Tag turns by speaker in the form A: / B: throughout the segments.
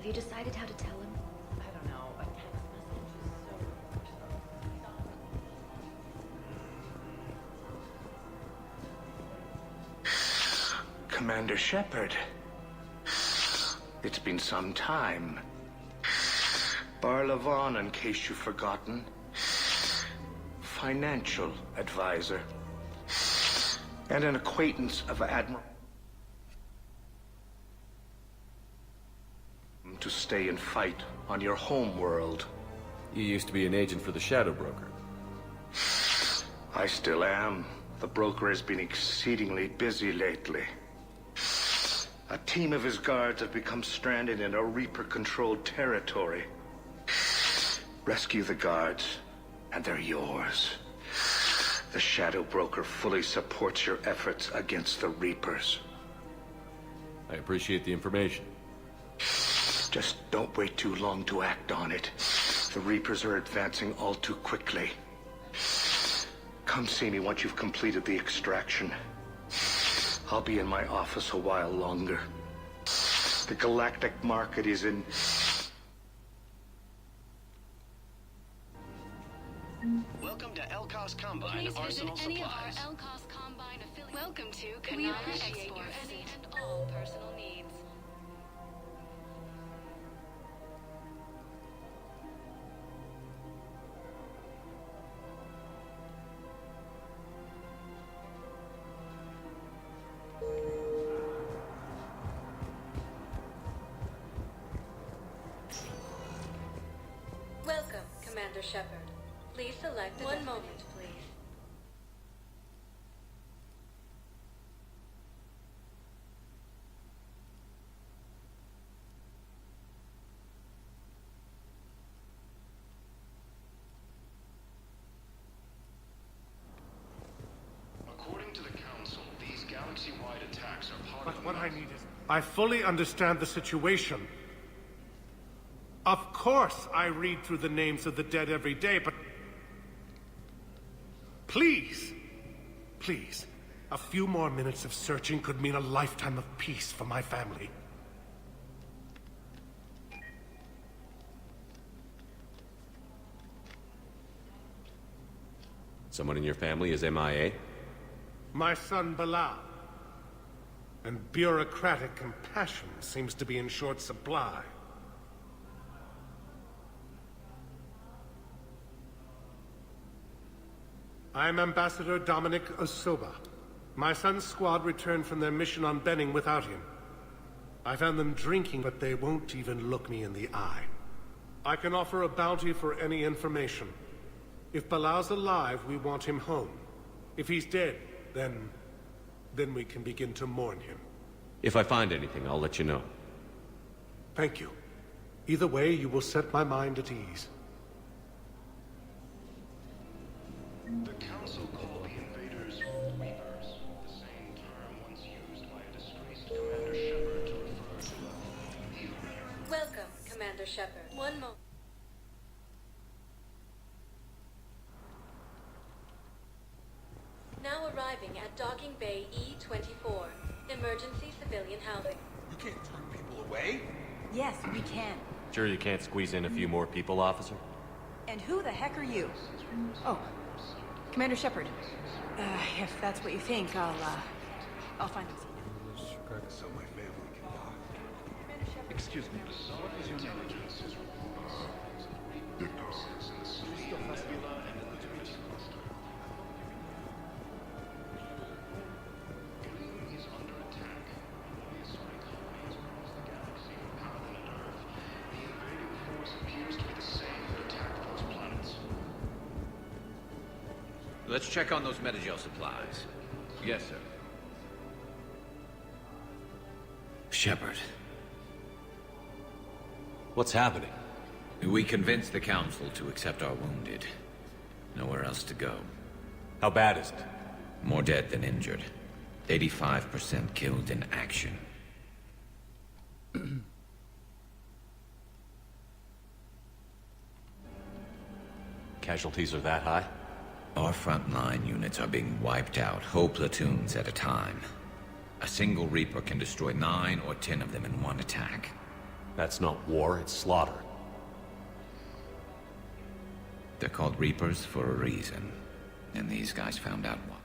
A: Have you decided how to tell him?
B: I don't know. A text message is so...
C: Commander Shepard. It's been some time. Barlavon, in case you've forgotten. Financial advisor. And an acquaintance of Admiral. To stay and fight on your home world.
D: You used to be an agent for the Shadow Broker.
C: I still am. The broker has been exceedingly busy lately. A team of his guards have become stranded in a Reaper-controlled territory. Rescue the guards, and they're yours. The Shadow Broker fully supports your efforts against the Reapers.
D: I appreciate the information.
C: Just don't wait too long to act on it. The Reapers are advancing all too quickly. Come see me once you've completed the extraction. I'll be in my office a while longer. The galactic market is in...
E: Welcome to Elcos Combine,
F: Please
E: Arsenal
F: visit any of our
E: Supplies.
F: Elcos Combine affiliates. Welcome to
A: We
F: Canara
A: appreciate
F: Exports.
A: your
F: Any and all personal needs.
G: Welcome, Commander Shepard. Please select one moment, please.
E: According to the Council, these galaxy-wide attacks are part
H: But
E: of...
H: what I need is... I fully understand the situation. Of course I read through the names of the dead every day, but... Please! Please. A few more minutes of searching could mean a lifetime of peace for my family.
D: Someone in your family is MIA?
H: My son Bilal. And bureaucratic compassion seems to be in short supply. I'm Ambassador Dominic Osoba. My son's squad returned from their mission on Benning without him. I found them drinking, but they won't even look me in the eye. I can offer a bounty for any information. If Bilal's alive, we want him home. If he's dead, then we can begin to mourn him.
D: If I find anything, I'll let you know.
H: Thank you. Either way, you will set my mind at ease.
E: The Council called the invaders Reapers, the same term once used by a disgraced Commander Shepard to refer to
G: Welcome, Commander Shepard. One moment. Now arriving at Docking Bay E-24, emergency civilian housing.
I: You can't turn people away.
B: Yes, we can.
D: Sure you can't squeeze in a few more people, officer?
B: And who the heck are you? Oh, Commander Shepard. If that's what you think, I'll find them.
I: So my family can die. Excuse me, what is your name?
J: Let's check on those Metagel supplies. Yes, sir. Shepard.
D: What's happening?
J: We convinced the Council to accept our wounded. Nowhere else to go.
D: How bad is it?
J: More dead than injured. 85% killed in action.
D: Casualties are that high?
J: Our frontline units are being wiped out, whole platoons at a time. A single Reaper can destroy 9 or 10 of them in one attack.
D: That's not war, it's slaughter.
J: They're called Reapers for a reason. And these guys found out why.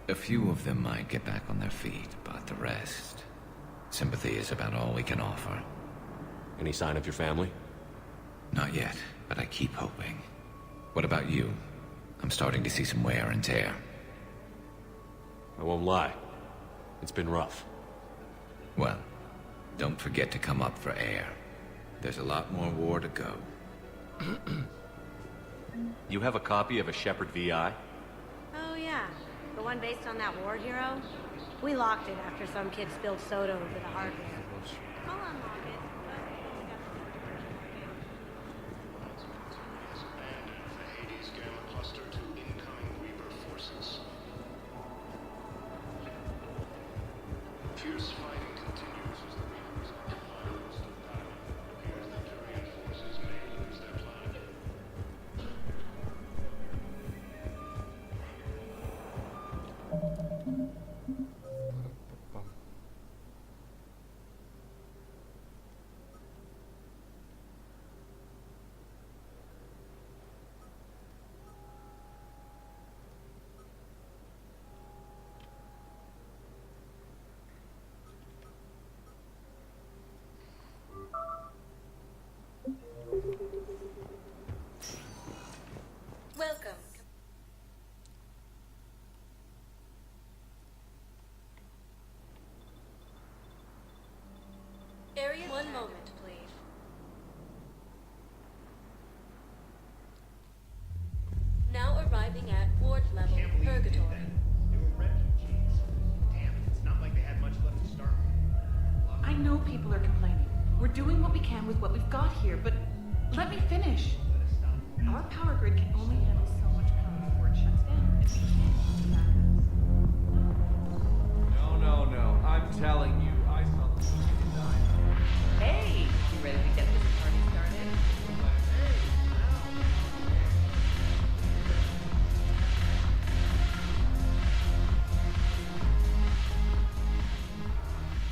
J: A few of them might get back on their feet, but the rest... Sympathy is about all we can offer.
D: Any sign of your family?
J: Not yet, but I keep hoping. What about you? I'm starting to see some wear and tear.
D: I won't lie. It's been rough.
J: Well, don't forget to come up for air. There's a lot more war to go.
D: You have a copy of a Shepard VI?
A: Oh, yeah. The one based on that war hero? We locked it after some kid spilled soda over the hardware. I'll unlock it, but we got
E: Abandon the Hades Gamma Cluster to incoming Reaper forces. Fierce fighting continues as the Reapers occupy most of the battle. It appears that Turian forces may lose their planet.
G: Welcome. Area, one moment, please. Now arriving at ward level purgatory.
K: They were refugees. Damn, it's not like they had much left to start with.
B: I know people are complaining. We're doing what we can with what we've got here, but let me finish. Our power grid can only handle so much power before it shuts down, and we can't keep backups.
I: No. I'm telling you, I saw the movie die.
B: Hey, you ready to get this party started?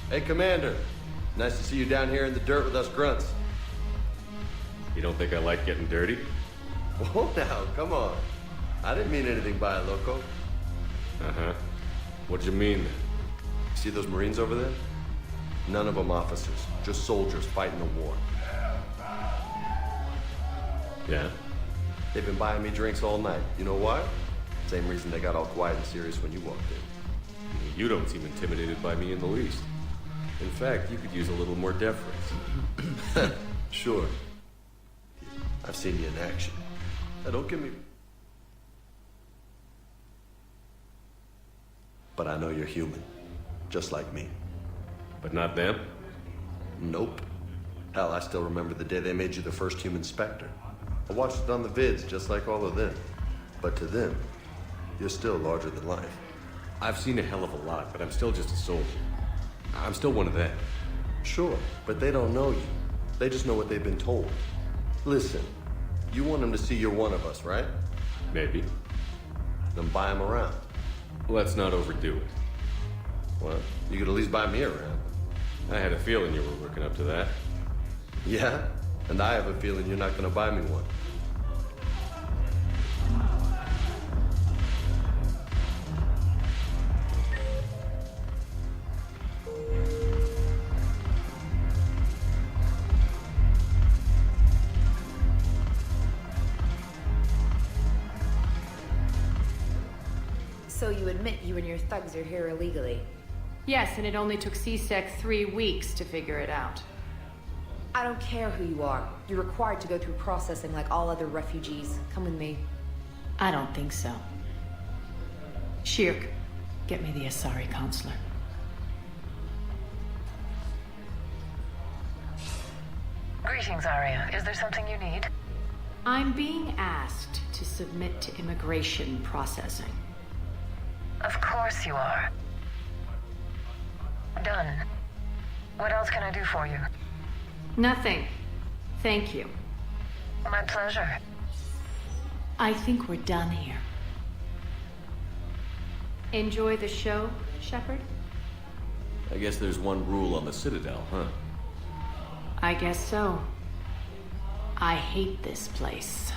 L: Hey, Commander. Nice to see you down here in the dirt with us grunts.
D: You don't think I like getting dirty?
L: Whoa now, come on. I didn't mean anything by it, loco.
D: Uh-huh. What'd you mean then?
L: See those Marines over there? None of them officers, just soldiers fighting the war.
D: Yeah?
L: They've been buying me drinks all night. You know why? Same reason they got all quiet and serious when you walked in.
D: You don't seem intimidated by me in the least. In fact, you could use a little more deference.
L: Sure. I've seen you in action. Now don't give me... But I know you're human. Just like me.
D: But not them?
L: Nope. Hell, I still remember the day they made you the first human Spectre. I watched it on the vids, just like all of them. But to them, you're still larger than life.
D: I've seen a hell of a lot, but I'm still just a soldier. I'm still one of them.
L: Sure, but they don't know you. They just know what they've been told. Listen, you want them to see you're one of us, right?
D: Maybe.
L: Then buy them around.
D: Let's not overdo it.
L: Well, you could at least buy me around.
D: I had a feeling you were working up to that.
L: Yeah? And I have a feeling you're not gonna buy me one.
M: So you admit you and your thugs are here illegally?
B: Yes, and it only took CSEC 3 weeks to figure it out.
M: I don't care who you are. You're required to go through processing like all other refugees. Come with me.
B: I don't think so. Shirk, get me the Asari consular.
F: Greetings, Arya. Is there something you need?
B: I'm being asked to submit to immigration processing.
F: Of course you are. Done. What else can I do for you?
B: Nothing. Thank you.
F: My pleasure.
B: I think we're done here. Enjoy the show, Shepard?
D: I guess there's one rule on the Citadel, huh?
B: I guess so. I hate this place.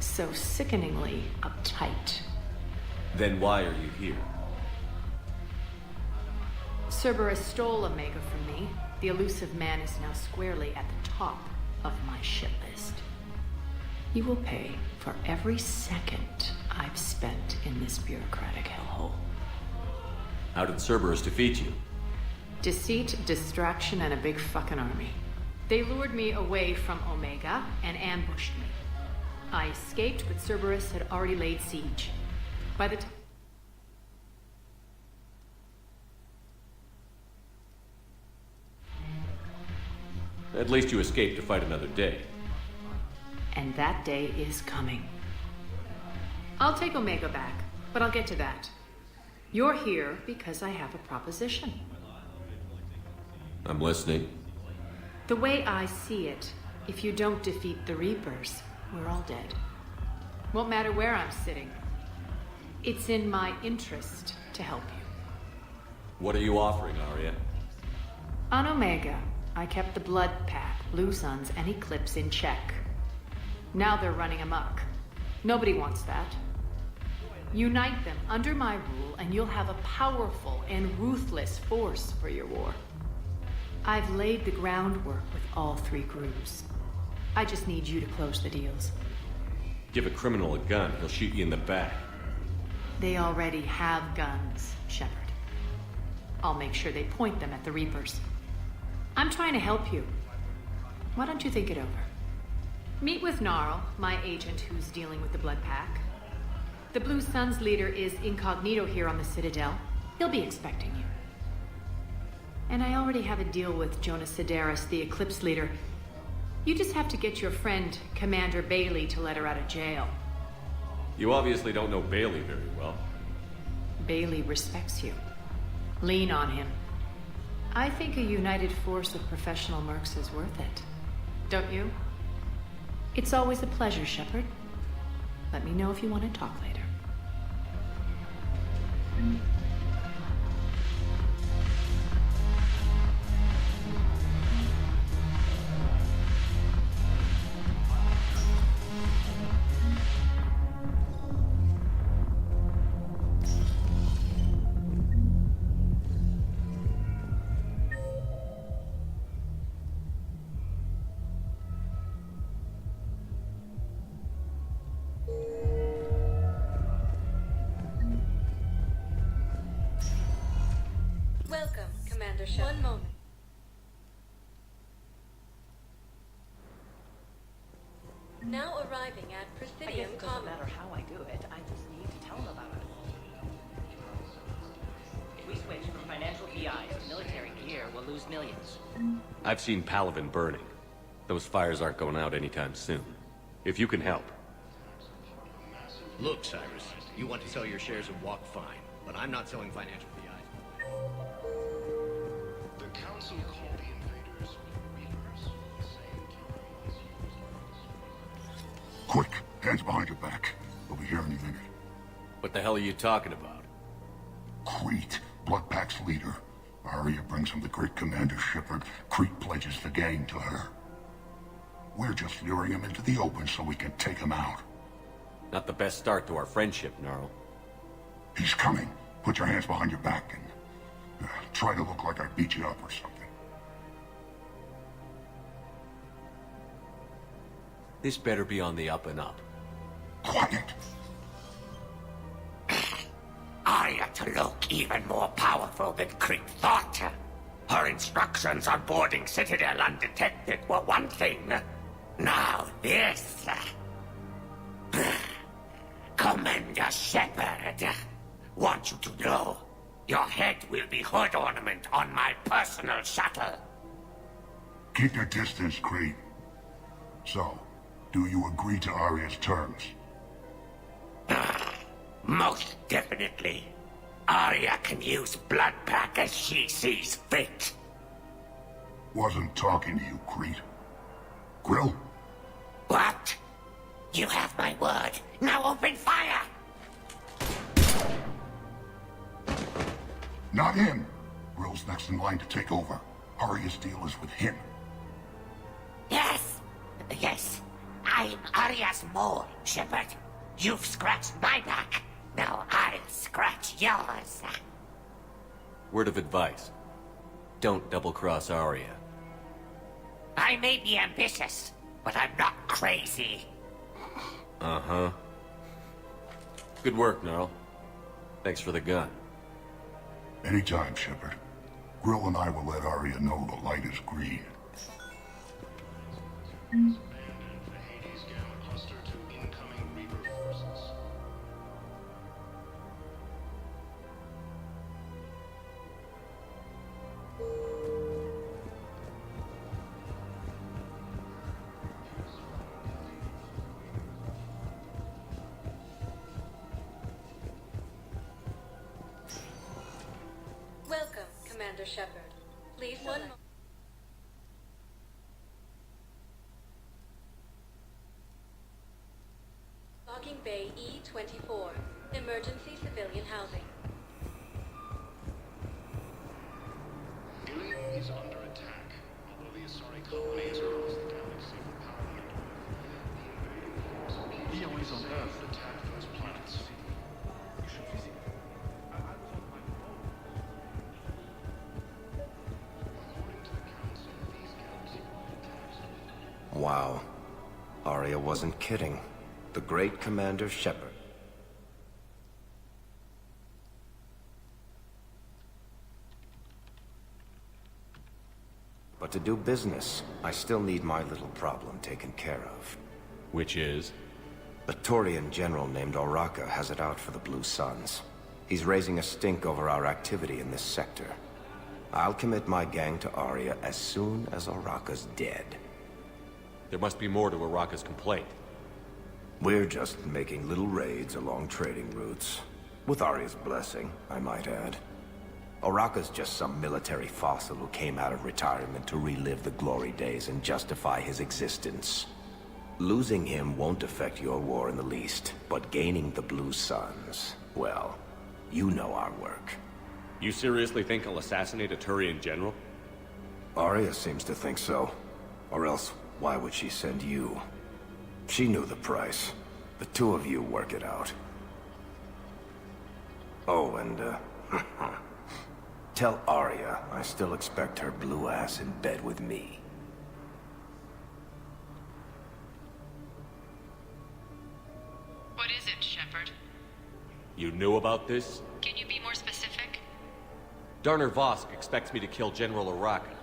B: So sickeningly uptight.
D: Then why are you here?
B: Cerberus stole Omega from me. The elusive man is now squarely at the top of my shit list. You will pay for every second I've spent in this bureaucratic hellhole.
D: How did Cerberus defeat you?
B: Deceit, distraction, and a big fucking army. They lured me away from Omega and ambushed me. I escaped, but Cerberus had already laid siege. By the time...
D: At least you escaped to fight another day.
B: And that day is coming. I'll take Omega back, but I'll get to that. You're here because I have a proposition.
D: I'm listening.
B: The way I see it, if you don't defeat the Reapers, we're all dead. Won't matter where I'm sitting. It's in my interest to help you.
D: What are you offering, Arya?
B: On Omega, I kept the Blood Pack, Blue Suns, and Eclipse in check. Now they're running amok. Nobody wants that. Unite them under my rule, and you'll have a powerful and ruthless force for your war. I've laid the groundwork with all three groups. I just need you to close the deals.
D: Give a criminal a gun, he'll shoot you in the back.
B: They already have guns, Shepard. I'll make sure they point them at the Reapers. I'm trying to help you. Why don't you think it over? Meet with Gnarl, my agent who's dealing with the Blood Pack. The Blue Suns leader is incognito here on the Citadel. He'll be expecting you. And I already have a deal with Jonas Sedaris, the Eclipse leader. You just have to get your friend, Commander Bailey, to let her out of jail.
D: You obviously don't know Bailey very well.
B: Bailey respects you. Lean on him. I think a united force of professional mercs is worth it. Don't you? It's always a pleasure, Shepard. Let me know if you want to talk later.
G: Welcome, Commander Shepard. One moment. Now arriving at Presidium
N: It doesn't
G: Commons.
N: matter how I do it, I just need to tell them about it. If we switch from financial BI to military gear, we'll lose millions.
D: I've seen Palaven burning. Those fires aren't going out anytime soon. If you can help.
K: Look, Cyrus, you want to sell your shares of Walk, fine, but I'm not selling financial BI.
E: The Council called the invaders Reapers. The same term once used.
O: Quick, hands behind your back. We'll be here any minute.
D: What the hell are you talking about?
O: Crete, Blood Pack's leader. Arya brings him the great Commander Shepard. Crete pledges the gang to her. We're just luring him into the open so we can take him out.
D: Not the best start to our friendship, Gnarl.
O: He's coming. Put your hands behind your back and try to look like I beat you up or something.
D: This better be on the up and up.
O: Quiet.
P: Arya to look even more powerful than Crete thought. Her instructions on boarding Citadel undetected were one thing. Now this. Commander Shepard, want you to know, your head will be hood ornament on my personal shuttle.
O: Keep your distance, Crete. So, do you agree to Arya's terms?
P: Most definitely. Arya can use Blood Pack as she sees fit.
O: Wasn't talking to you, Crete. Grill?
P: What? You have my word. Now open fire!
O: Not him. Grill's next in line to take over. Arya's deal is with him.
P: Yes. Yes. I'm Arya's mole, Shepard. You've scratched my back. Now I'll scratch yours.
D: Word of advice. Don't double-cross Arya.
P: I may be ambitious, but I'm not crazy.
D: Uh-huh. Good work, Gnarl. Thanks for the gun.
O: Anytime, Shepard. Grill and I will let Arya know the light is green.
G: Welcome, Commander Shepard. Please one moment. Docking Bay E-24. Emergency civilian housing.
E: Ilium is under attack, although the Asari colonies across the galaxy were powerfully the invading force appears to attack those planets.
Q: Wow. Arya wasn't kidding. The great Commander Shepard. But to do business, I still need my little problem taken care of.
D: Which is?
Q: A Turian general named Oraka has it out for the Blue Suns. He's raising a stink over our activity in this sector. I'll commit my gang to Arya as soon as Oraka's dead.
D: There must be more to Oraka's complaint.
Q: We're just making little raids along trading routes. With Arya's blessing, I might add. Oraka's just some military fossil who came out of retirement to relive the glory days and justify his existence. Losing him won't affect your war in the least, but gaining the Blue Suns, well, you know our work.
D: You seriously think I'll assassinate a Turian general?
Q: Arya seems to think so. Or else, why would she send you? She knew the price. The two of you work it out. Oh, and, tell Arya I still expect her blue ass in bed with me.
B: What is it, Shepard?
D: You knew about this?
B: Can you be more specific?
D: Darner Vosk expects me to kill General Oraka.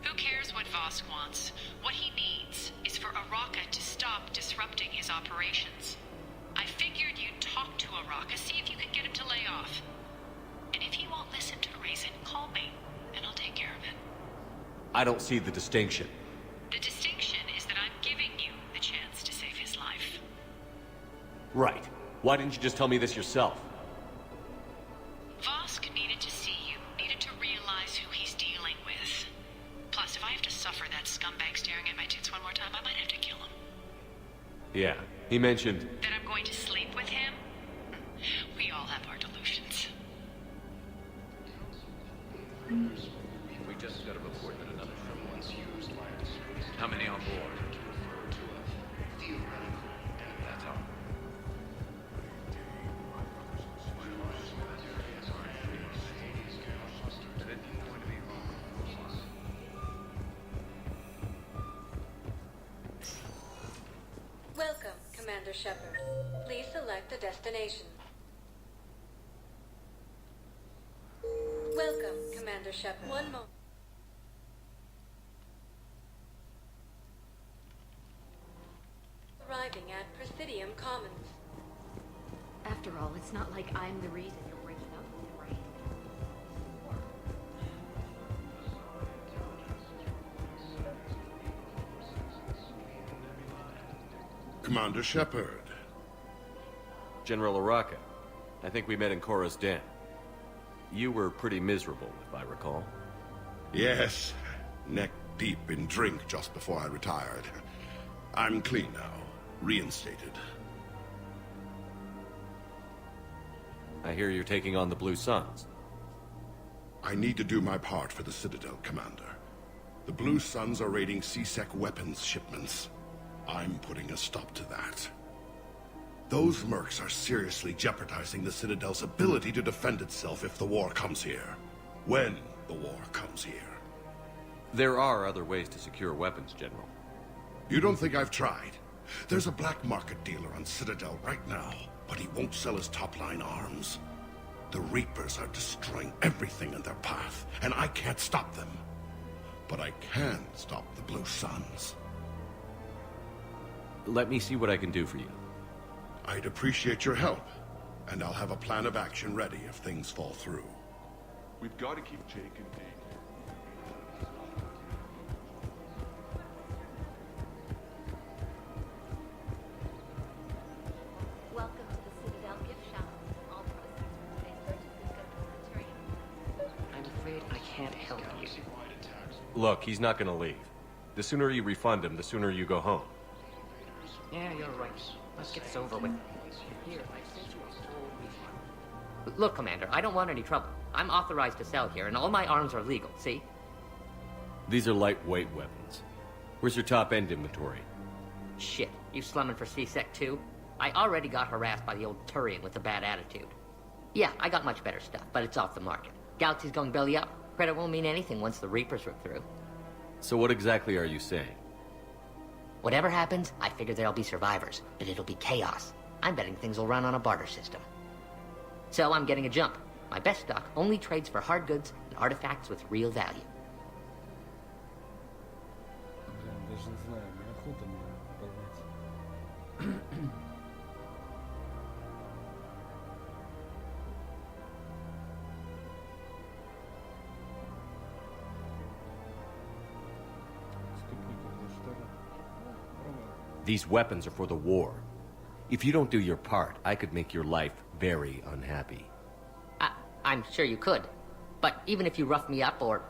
B: Who cares what Vosk wants? What he needs is for Oraka to stop disrupting his operations. I figured you'd talk to Oraka, see if you can get him to lay off. And if he won't listen to reason, call me, and I'll take care of it.
D: I don't see the distinction.
B: The distinction is that I'm giving you the chance to save his life.
D: Right. Why didn't you just tell me this yourself?
B: Vosk needed to see you, needed to realize who he's dealing with. Plus, if I have to suffer that scumbag staring at my tits one more time, I might have to kill him.
D: Yeah, he mentioned...
B: That I'm going to sleep with him? We all have our delusions.
J: We just got a report that another ship once used by a disgraced. How many on board? That's all.
G: Welcome, Commander Shepard. Please select a destination. Welcome, Commander Shepard. One moment. Arriving at Presidium Commons.
M: After all, it's not like I'm the reason you're breaking up with him, right?
H: Commander Shepard.
D: General Oraka. I think we met in Korra's den. You were pretty miserable, if I recall.
I: Yes, neck deep in drink just before I retired. I'm clean now, reinstated.
D: I hear you're taking on the Blue Suns.
I: I need to do my part for the Citadel, Commander. The Blue Suns are raiding C-Sec weapons shipments. I'm putting a stop to that. Those mercs are seriously jeopardizing the Citadel's ability to defend itself if the war comes here. When the war comes here.
D: There are other ways to secure weapons, General.
I: You don't think I've tried? There's a black market dealer on Citadel right now, but he won't sell his top-line arms. The Reapers are destroying everything in their path, and I can't stop them. But I can stop the Blue Suns.
D: Let me see what I can do for you.
I: I'd appreciate your help, and I'll have a plan of action ready if things fall through.
R: We've got to keep Jake and Deke.
S: Welcome to the Citadel gift shop. All proceeds from today's purchases go to humanitarian.
N: I'm afraid I can't help you.
D: Look, he's not gonna leave. The sooner you refund him, the sooner you go home.
N: Yeah, you're right. Let's get this over with. Here, I sent you a full refund. Look, Commander, I don't want any trouble. I'm authorized to sell here, and all my arms are legal, see?
D: These are lightweight weapons. Where's your top-end inventory?
N: Shit, you slumming for C-Sec too? I already got harassed by the old Turian with a bad attitude. Yeah, I got much better stuff, but it's off the market. Galaxy's going belly up. Credit won't mean anything once the Reapers rip through.
D: So what exactly are you saying?
N: Whatever happens, I figure there'll be survivors, but it'll be chaos. I'm betting things will run on a barter system. So I'm getting a jump. My best stock only trades for hard goods and artifacts with real value.
T: Даже не знаю, неохота мне болтать.
D: These weapons are for the war. If you don't do your part, I could make your life very unhappy.
N: I'm sure you could. But even if you rough me up or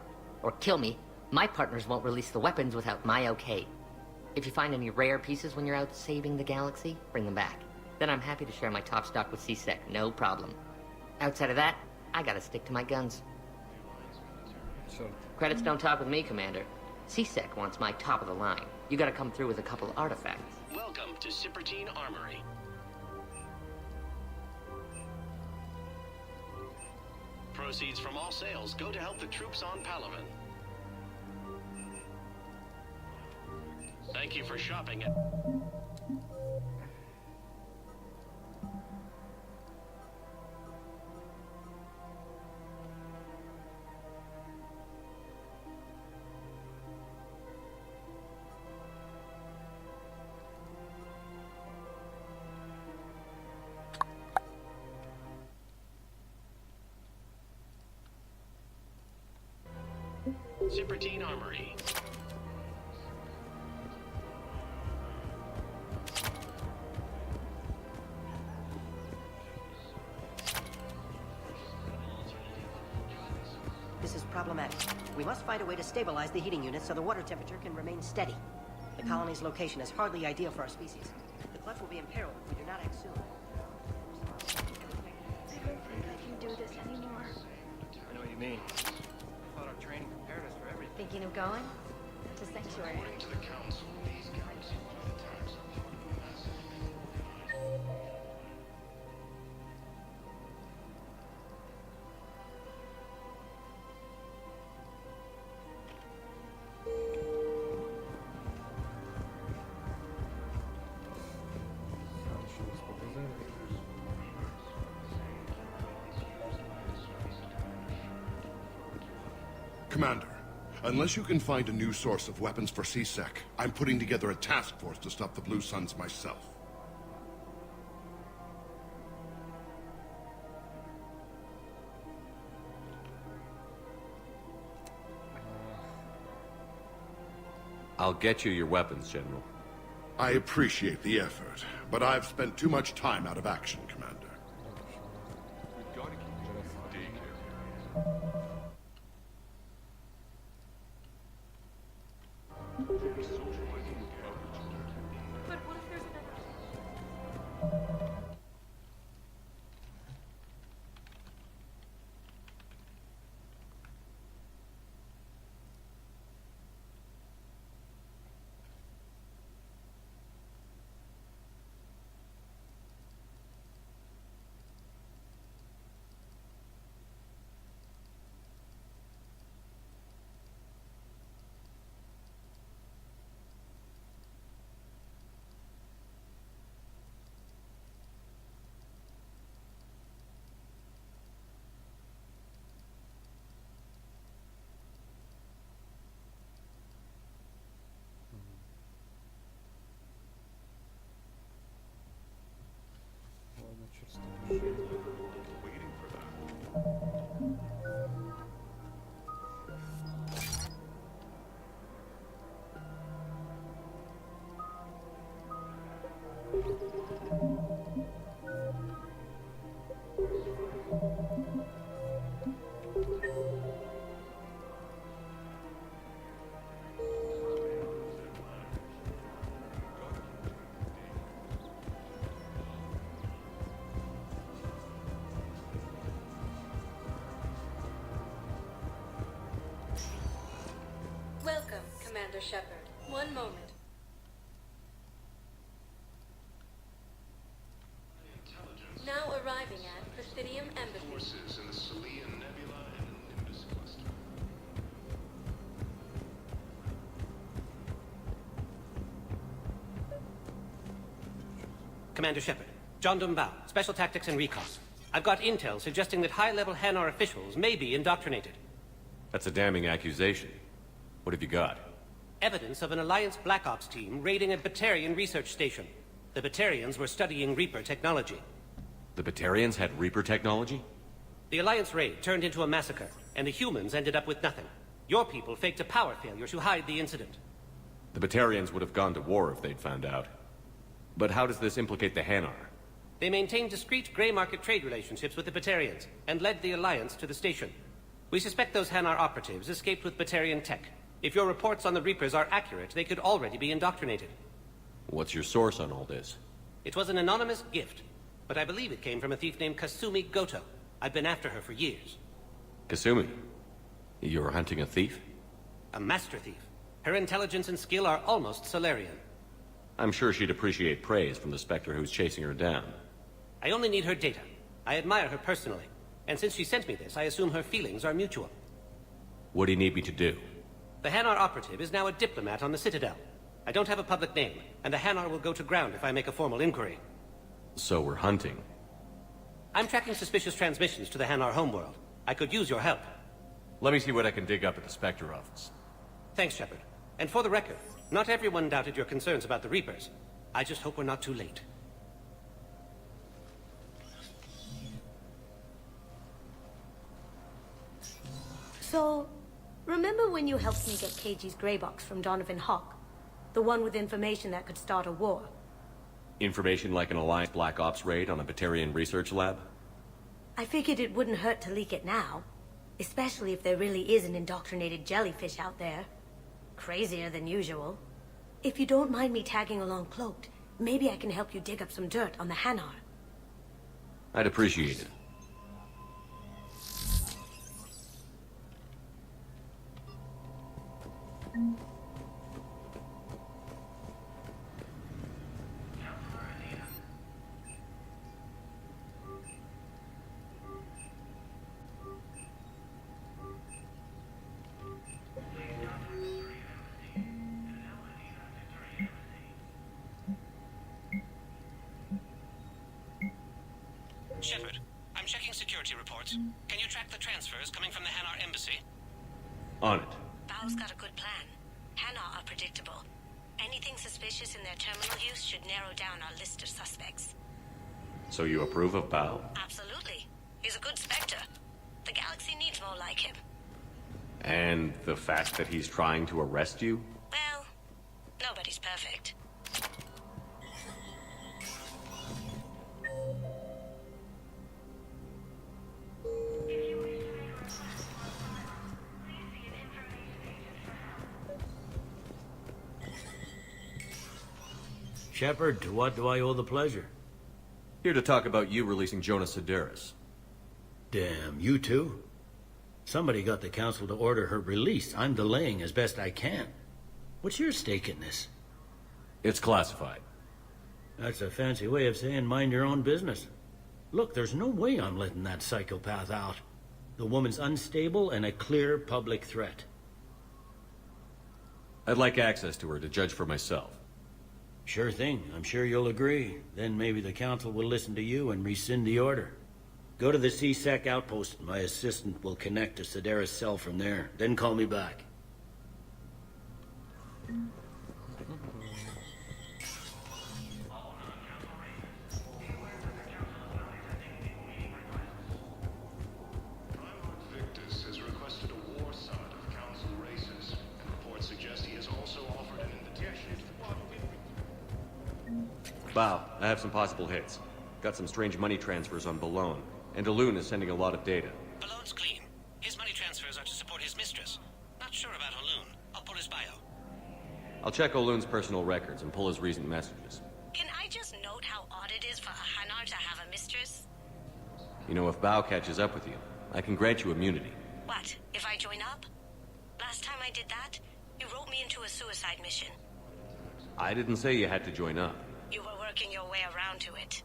N: kill me, my partners won't release the weapons without my okay. If you find any rare pieces when you're out saving the galaxy, bring them back. Then I'm happy to share my top stock with C-Sec, no problem. Outside of that, I gotta stick to my guns.
T: Sure.
N: Credits don't talk with me, Commander. C-Sec wants my top of the line. You gotta come through with a couple artifacts.
P: Welcome to Citadeli Armory. Proceeds from all sales go to help the troops on Palaven. Thank you for shopping at... Citadeli Armory.
U: This is problematic. We must find a way to stabilize the heating unit so the water temperature can remain steady. The colony's location is hardly ideal for our species. The clutch will be imperiled if we do not act soon.
S: I don't think I can do this anymore.
K: I know what you mean. I thought our training prepared us for everything.
S: Thinking of going? To Sanctuary.
E: According to the Council, these galaxy attacks are massive.
I: Commander, unless you can find a new source of weapons for C-Sec, I'm putting together a task force to stop the Blue Suns myself.
D: I'll get you your weapons, General.
I: I appreciate the effort, but I've spent too much time out of action, Commander.
R: We've got to keep Jake and Deke here.
S: But what if there's
G: Commander Shepard. One moment. Now arriving at Presidium Embassy.
E: Forces in the Salian Nebula and Nimbus cluster.
C: Commander Shepard, John Dumbao, Special Tactics and Recon. I've got intel suggesting that high-level Hanar officials may be indoctrinated.
D: That's a damning accusation. What have you got?
C: Evidence of an Alliance Black Ops team raiding a Batarian research station. The Batarians were studying Reaper technology.
D: The Batarians had Reaper technology?
C: The Alliance raid turned into a massacre, and the humans ended up with nothing. Your people faked a power failure to hide the incident.
D: The Batarians would have gone to war if they'd found out. But how does this implicate the Hanar?
C: They maintained discreet gray market trade relationships with the Batarians, and led the Alliance to the station. We suspect those Hanar operatives escaped with Batarian tech. If your reports on the Reapers are accurate, they could already be indoctrinated.
D: What's your source on all this?
C: It was an anonymous gift, but I believe it came from a thief named Kasumi Goto. I've been after her for years.
D: Kasumi? You're hunting a thief?
C: A master thief. Her intelligence and skill are almost Solarian.
D: I'm sure she'd appreciate praise from the Spectre who's chasing her down.
C: I only need her data. I admire her personally. And since she sent me this, I assume her feelings are mutual.
D: What do you need me to do?
C: The Hanar operative is now a diplomat on the Citadel. I don't have a public name, and the Hanar will go to ground if I make a formal inquiry.
D: So we're hunting.
C: I'm tracking suspicious transmissions to the Hanar homeworld. I could use your help.
D: Let me see what I can dig up at the Spectre office.
C: Thanks, Shepard. And for the record, not everyone doubted your concerns about the Reapers. I just hope we're not too late.
A: So, remember when you helped me get KG's grey box from Donovan Hawk? The one with information that could start a war?
D: Information like an Alliance Black Ops raid on a Batarian research lab?
A: I figured it wouldn't hurt to leak it now. Especially if there really is an indoctrinated jellyfish out there. Crazier than usual. If you don't mind me tagging along cloaked, maybe I can help you dig up some dirt on the Hanar.
D: I'd appreciate it.
C: Shepard, I'm checking security reports. Can you track the transfers coming from the Hanar embassy?
D: On it.
A: Bao's got a good plan. Hanar are predictable. Anything suspicious in their terminal use should narrow down our list of suspects.
D: So you approve of Bao?
A: Absolutely. He's a good Spectre. The galaxy needs more like him.
D: And the fact that he's trying to arrest you?
A: Well, nobody's perfect.
V: Shepard, to what do I owe the pleasure?
D: Here to talk about you releasing Jonas Sedaris.
V: Damn, you too? Somebody got the council to order her release. I'm delaying as best I can. What's your stake in this?
D: It's classified.
V: That's a fancy way of saying mind your own business. Look, there's no way I'm letting that psychopath out. The woman's unstable and a clear public threat.
D: I'd like access to her to judge for myself.
V: Sure thing. I'm sure you'll agree. Then maybe the council will listen to you and rescind the order. Go to the CSEC outpost. My assistant will connect to Sedaris' cell from there. Then call me back.
E: Victus has requested a war summit of council races, and reports suggest he has also offered an invitation to
D: Bao, I have some possible hits. Got some strange money transfers on Balone, and Alun is sending a lot of data.
C: Balone's clean. His money transfers are to support his mistress. Not sure about Alun. I'll pull his bio.
D: I'll check Olun's personal records and pull his recent messages.
A: Can I just note how odd it is for a Hanar to have a mistress?
D: You know, if Bao catches up with you, I can grant you immunity.
A: What, if I join up? Last time I did that, You wrote me into a suicide mission.
D: I didn't say you had to join up.
A: You were working your way around to it.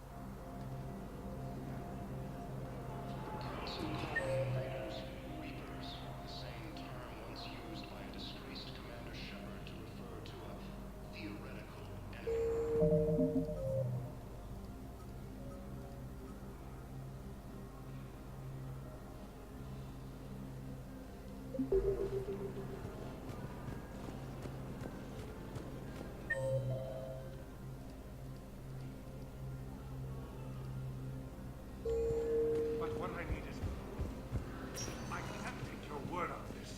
E: Council called invaders Reapers, the same term once used by a disgraced Commander Shepard to refer to a theoretical enemy.
H: But what I need is... I can't take your word on this.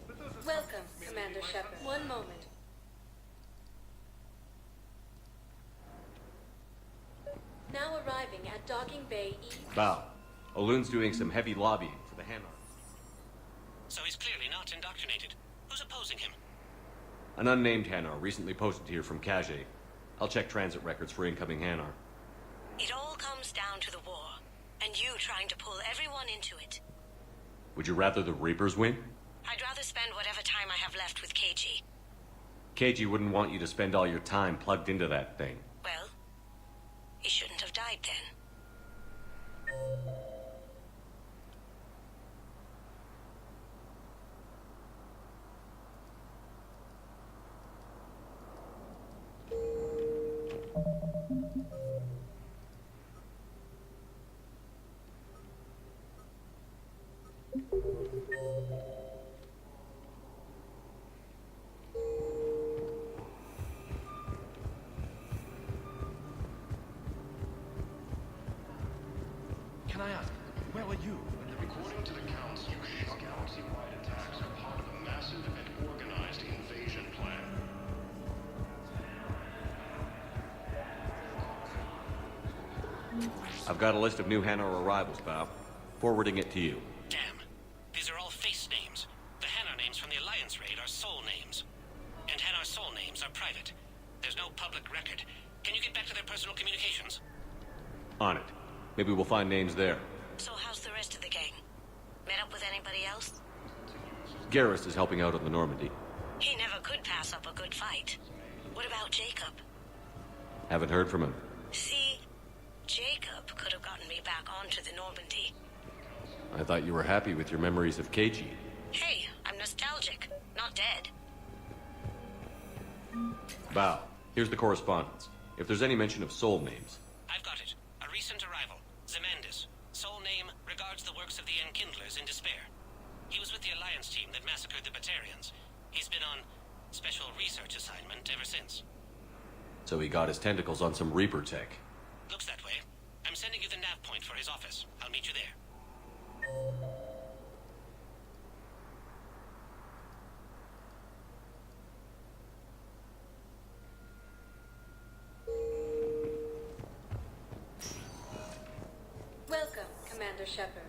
H: But those are
G: Welcome,
H: merely
G: Commander
H: my
G: Shepard.
H: son's-
G: One moment. Now arriving at Docking Bay E.
D: Bow. Olun's doing some heavy lobbying for the Hanar.
C: So he's clearly not indoctrinated. Who's opposing him?
D: An unnamed Hanar recently posted here from Kage. I'll check transit records for incoming Hanar.
A: It all comes down to the war, and you trying to pull everyone into it.
D: Would you rather the Reapers win?
A: I'd rather spend whatever time I have left with KG.
D: KG wouldn't want you to spend all your time plugged into that thing.
A: Well, he shouldn't have died then.
R: Can I ask, where were you?
E: According to the Council, galaxy-wide attacks are part of a massive and organized invasion plan.
D: I've got a list of new Hanar arrivals, Bow. Forwarding it to you.
C: Damn. These are all face names. The Hanar names from the Alliance raid are soul names. And Hanar soul names are private. There's no public record. Can you get back to their personal communications?
D: On it. Maybe we'll find names there.
A: So how's the rest of the gang? Met up with anybody else?
D: Garrus is helping out on the Normandy.
A: He never could pass up a good fight. What about Jacob?
D: Haven't heard from him.
A: See, Jacob could have gotten me back onto the Normandy.
D: I thought you were happy with your memories of KG.
A: Hey, I'm nostalgic, not dead.
D: Bow, here's the correspondence. If there's any mention of soul names.
C: I've got it. A recent arrival. Zemandis. Soul name regards the works of the Enkindlers in despair. He was with the Alliance team that massacred the Batarians. He's been on special research assignment ever since.
D: So he got his tentacles on some Reaper tech.
C: Looks that way. I'm sending you the nav point for his office. I'll meet you there.
G: Welcome, Commander Shepard.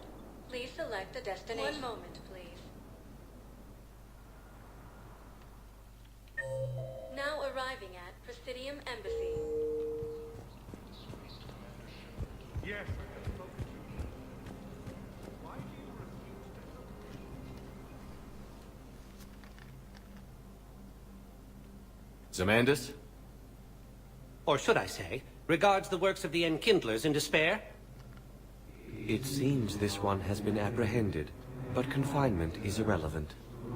G: Please select a destination. One moment, please. Now arriving at Presidium Embassy.
H: Yes.
D: Zemandis?
C: Or should I say, regards the works of the Enkindlers in despair?
F: It seems this one has been apprehended, but confinement is irrelevant.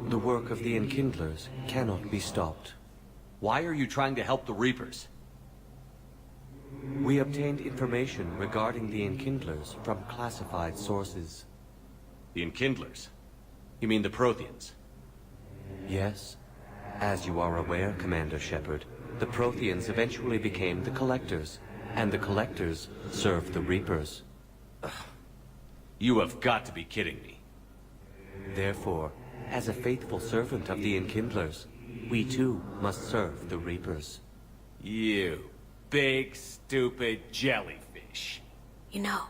F: The work of the Enkindlers cannot be stopped.
D: Why are you trying to help the Reapers?
F: We obtained information regarding the Enkindlers from classified sources.
D: The Enkindlers? You mean the Protheans?
F: Yes. As you are aware, Commander Shepard, the Protheans eventually became the Collectors, and the Collectors served the Reapers.
D: You have got to be kidding me.
F: Therefore, as a faithful servant of the Enkindlers, we too must serve the Reapers.
D: You big, stupid jellyfish.
A: You know,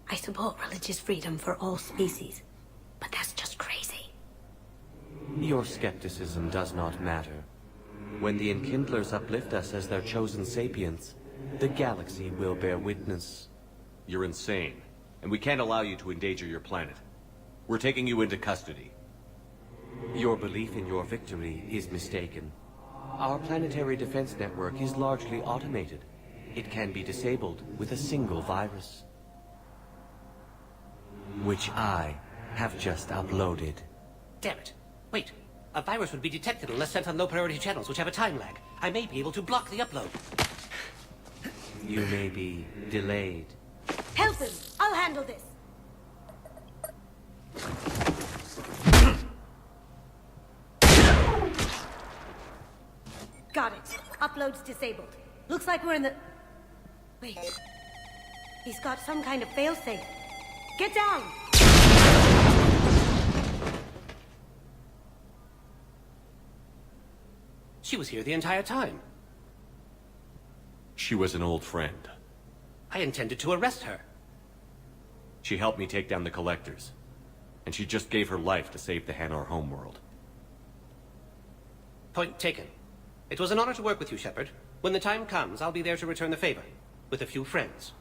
A: I support religious freedom for all species, but that's just crazy.
F: Your skepticism does not matter. When the Enkindlers uplift us as their chosen sapients, the galaxy will bear witness.
D: You're insane, and we can't allow you to endanger your planet. We're taking you into custody.
F: Your Your belief in your victory is mistaken. Our planetary defense network is largely automated. It can be disabled with a single virus, which I have just uploaded.
C: Damn it. Wait. A virus would be detected unless sent on low-priority channels, which have a time lag. I may be able to block the upload.
F: You may be delayed.
A: Help him! I'll handle this! Got it. Upload's disabled. Looks like we're in the... Wait. He's got some kind of failsafe. Get down!
C: She was here the entire time.
D: She was an old friend.
C: I intended to arrest her.
D: She helped me take down the Collectors. And she just gave her life to save the Hanar homeworld.
C: Point taken. It was an honor to work with you, Shepard. When the time comes, I'll be there to return the favor. With a few friends.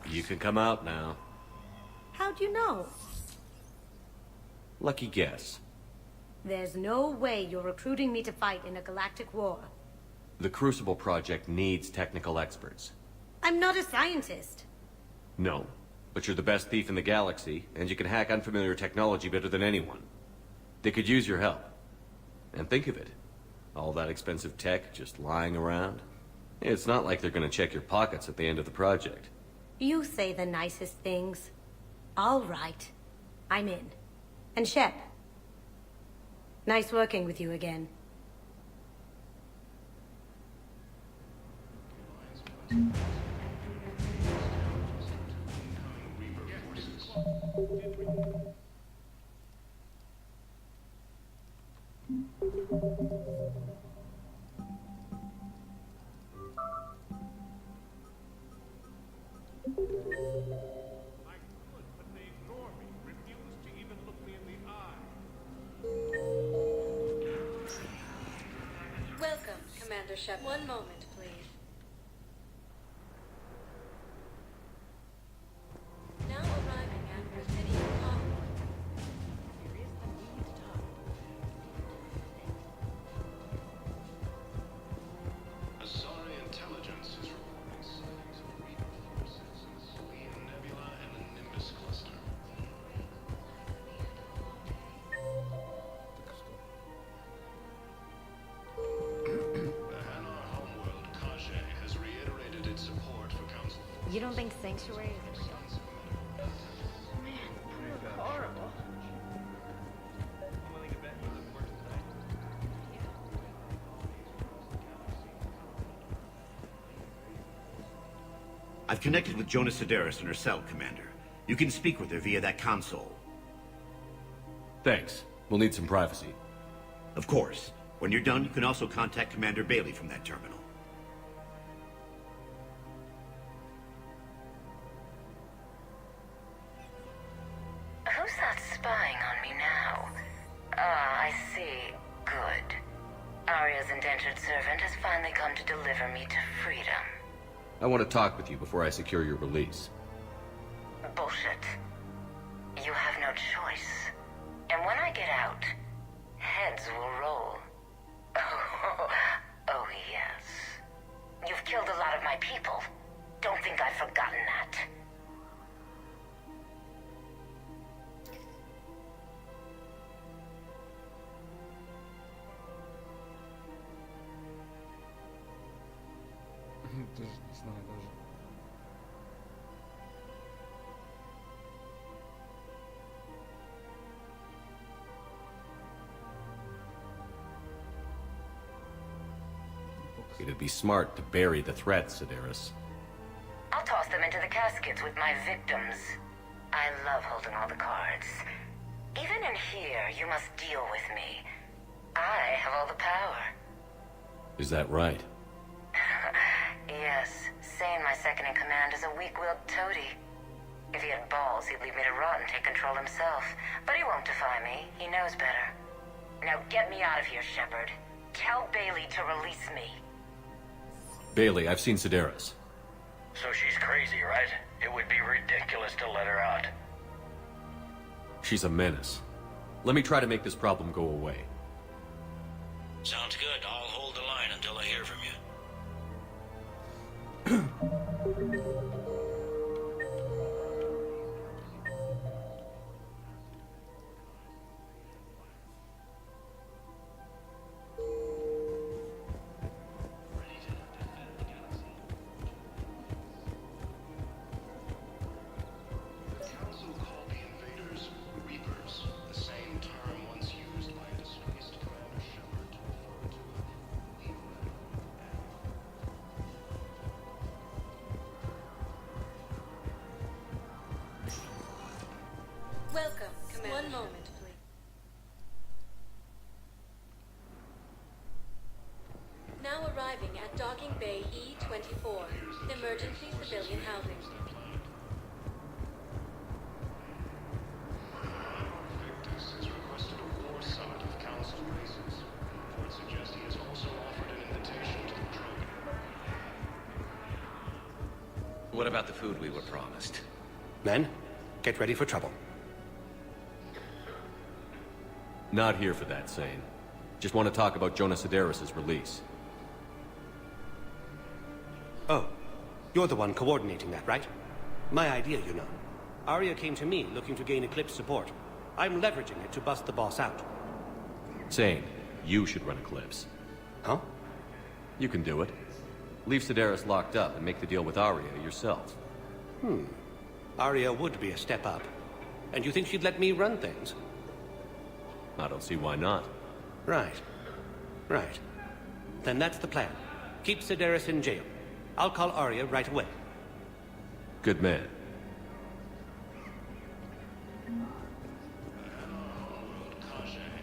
D: You can come out now.
A: How'd you know?
D: Lucky guess.
A: There's no way you're recruiting me to fight in a galactic war.
D: The Crucible Project needs technical experts.
A: I'm not a scientist.
D: No, but you're the best thief in the galaxy, and you can hack unfamiliar technology better than anyone. They could use your help. And think of it. All that expensive tech just lying around. It's not like they're gonna check your pockets at the end of the project.
A: You say the nicest things. All right. I'm in. And Shep. Nice working with you again.
G: Welcome, Commander Shep. One moment, please. Now arriving at Presidio Colony.
E: Asari intelligence is reporting sightings of Reaper forces in the Selene Nebula and the Nimbus cluster. The Hanar homeworld, Kaje, has reiterated its support for Council forces.
S: You don't think Sanctuary is real?
K: Horrible. I'm willing to bet he doesn't work tonight.
L: I've connected with Jonah Sedaris in her cell, Commander. You can speak with her via that console.
D: Thanks. We'll need some privacy.
L: Of course. When you're done, you can also contact Commander Bailey from that terminal.
O: Who's that spying on me now? Ah, I see. Good. Arya's indentured servant has finally come to deliver me to freedom.
D: I want to talk with you before I secure your release.
O: Bullshit. You have no choice. And when I get out, heads will roll. Oh, yes. You've killed a lot of my people. Don't think I've forgotten that.
T: Тоже не знаю даже.
D: It'd be smart to bury the threats, Sedaris.
O: I'll toss them into the caskets with my victims. I love holding all the cards. Even in here, you must deal with me. I have all the power.
D: Is that right?
O: Yes, Sane, my second-in-command, is a weak-willed toady. If he had balls, he'd leave me to rot and take control himself. But he won't defy me. He knows better. Now get me out of here, Shepard. Tell Bailey to release me.
D: Bailey, I've seen Sedaris.
P: So she's crazy, right? It would be ridiculous to let her out.
D: She's a menace. Let me try to make this problem go away.
V: Sounds good. I'll hold the line until I hear from you.
E: The Council called the invaders Reapers, the same term once used by a disgraced Commander Shepard to refer to the
G: Welcome, Commander. One moment, please. Now arriving at Docking Bay E-24, emergency civilian housing.
E: Victus has requested a war summit of Council races. Reports suggest he has also offered an invitation to the Drogon.
J: What about the food we were promised?
C: Men, get ready for trouble.
D: Not here for that, Sane. Just want to talk about Jonas Sedaris' release.
C: Oh, you're the one coordinating that, right? My idea, you know. Arya came to me looking to gain Eclipse support. I'm leveraging it to bust the boss out.
D: Sane, you should run Eclipse.
C: Huh?
D: You can do it. Leave Sedaris locked up and make the deal with Arya yourself.
C: Arya would be a step up. And you think she'd let me run things?
D: I don't see why not.
C: Right. Then that's the plan. Keep Sedaris in jail. I'll call Arya right away.
D: Good man.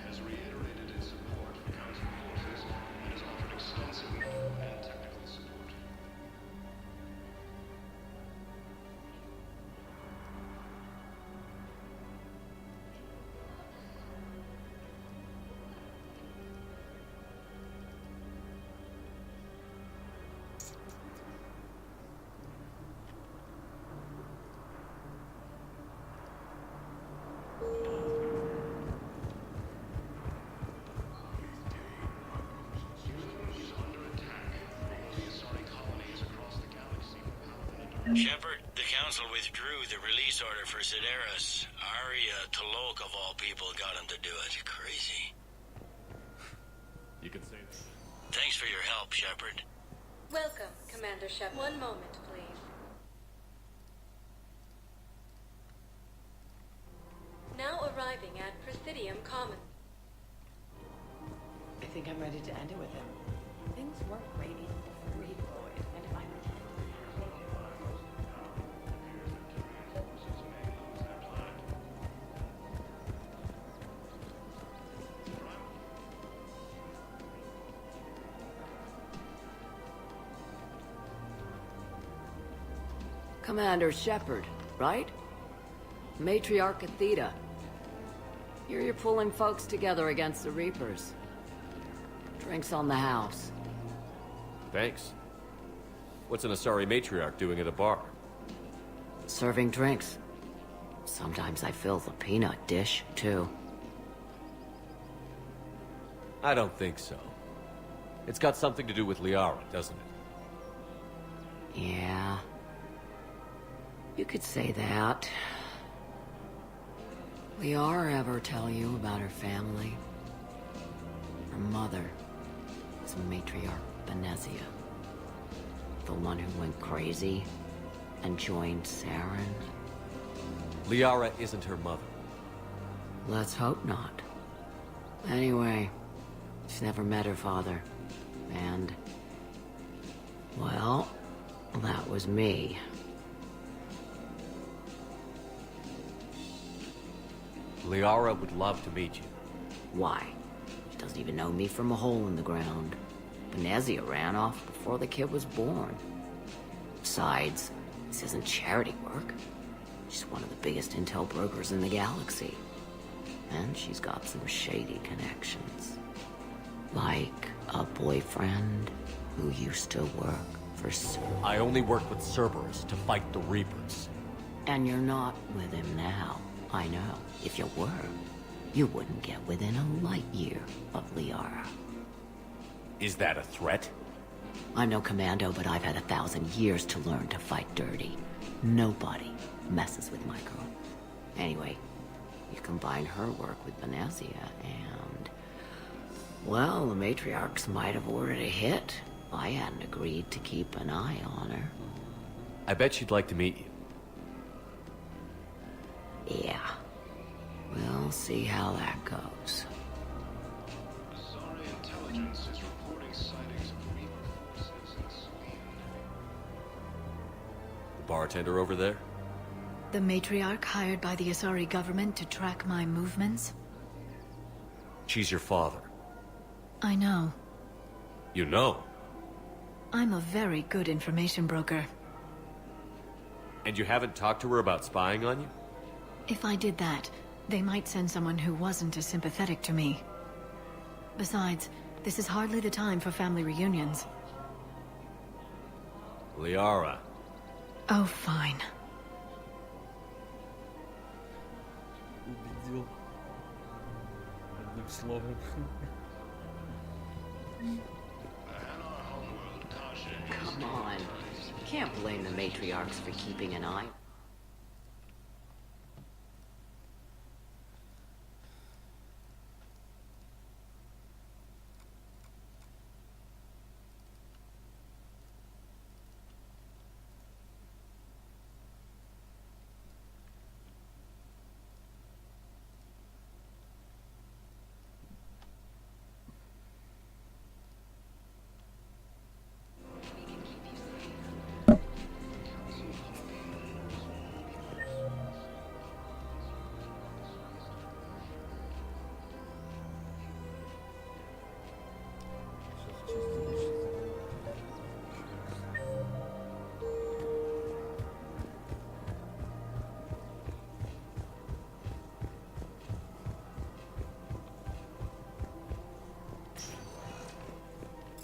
E: Has reiterated its support for Council forces and has offered extensive medical and technical support.
V: Shepard, the Council withdrew the release order for Sedaris. Arya T'Loak, of all people, got him to do it. Crazy.
D: You can say that.
V: Thanks for your help, Shepard.
G: Welcome, Commander Shepard. One moment, please. Now arriving at Presidium Commons.
B: I think I'm ready to end it with him. Things weren't great even before he deployed, and if I pretend...
Q: Commander Shepard, right? Matriarch Athena. You're pulling folks together against the Reapers. Drinks on the house.
D: Thanks. What's an Asari matriarch doing at a bar?
Q: Serving drinks. Sometimes I fill the peanut dish, too.
D: I don't think so. It's got something to do with Liara, doesn't it?
Q: Yeah. You could say that. Liara ever tell you about her family? Her mother was Matriarch Benezia. The one who went crazy and joined Saren.
D: Liara isn't her mother.
Q: Let's hope not. Anyway, she's never met her father. And... well, that was me.
D: Liara would love to meet you.
Q: Why? She doesn't even know me from a hole in the ground. Benezia ran off before the kid was born. Besides, this isn't charity work. She's one of the biggest intel brokers in the galaxy. And she's got some shady connections. Like a boyfriend who used to work for for
F: I only work with Cerberus to fight the Reapers.
Q: And you're not with him now. I know. If you were, you wouldn't get within a light year of Liara.
F: Is that a threat?
Q: I'm no commando, but I've had 1,000 years to learn to fight dirty. Nobody messes with my girl. Anyway, you combine her work with Venezia and... well, the matriarchs might have ordered a hit. I hadn't agreed to keep an eye on her.
F: I bet she'd like to meet you.
Q: Yeah. We'll see how that goes.
E: Azari intelligence is reporting sightings of Reaper forces in Sweden.
F: The bartender over there?
M: The matriarch hired by the Asari government to track my movements?
F: She's your father.
M: I know.
F: You know?
M: I'm a very good information broker.
F: And you haven't talked to her about spying on you?
M: If I did that, they might send someone who wasn't as sympathetic to me. Besides, this is hardly the time for family reunions.
F: Liara.
M: Oh, fine.
T: Убедил. Одним словом.
Q: Come on. Can't blame the matriarchs for keeping an eye.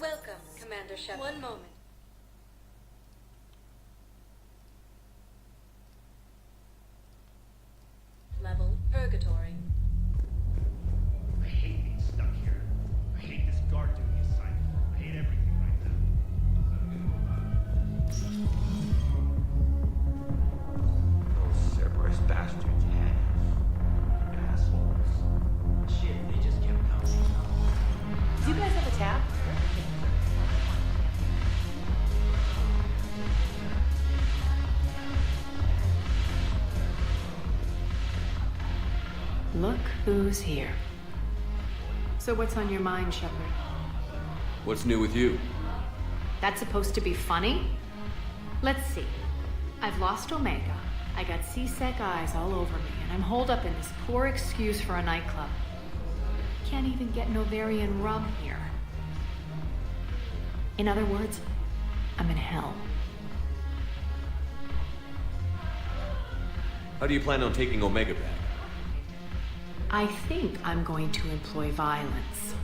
G: Welcome, Commander Shepard. One moment. Level Purgatory.
K: I hate being stuck here. I hate this guard duty assignment. I hate everything right now.
N: Those Cerberus bastards had assholes. Shit, they just kept coming.
B: Do you guys have a tab?
M: Look who's here. So what's on your mind, Shepard?
D: What's new with you?
M: That's supposed to be funny? Let's see. I've lost Omega. I got C-Sec eyes all over me, and I'm holed up in this poor excuse for a nightclub. Can't even get an Ovarian rum here. In other words, I'm in hell.
D: How do you plan on taking Omega back?
M: I think I'm going to employ violence.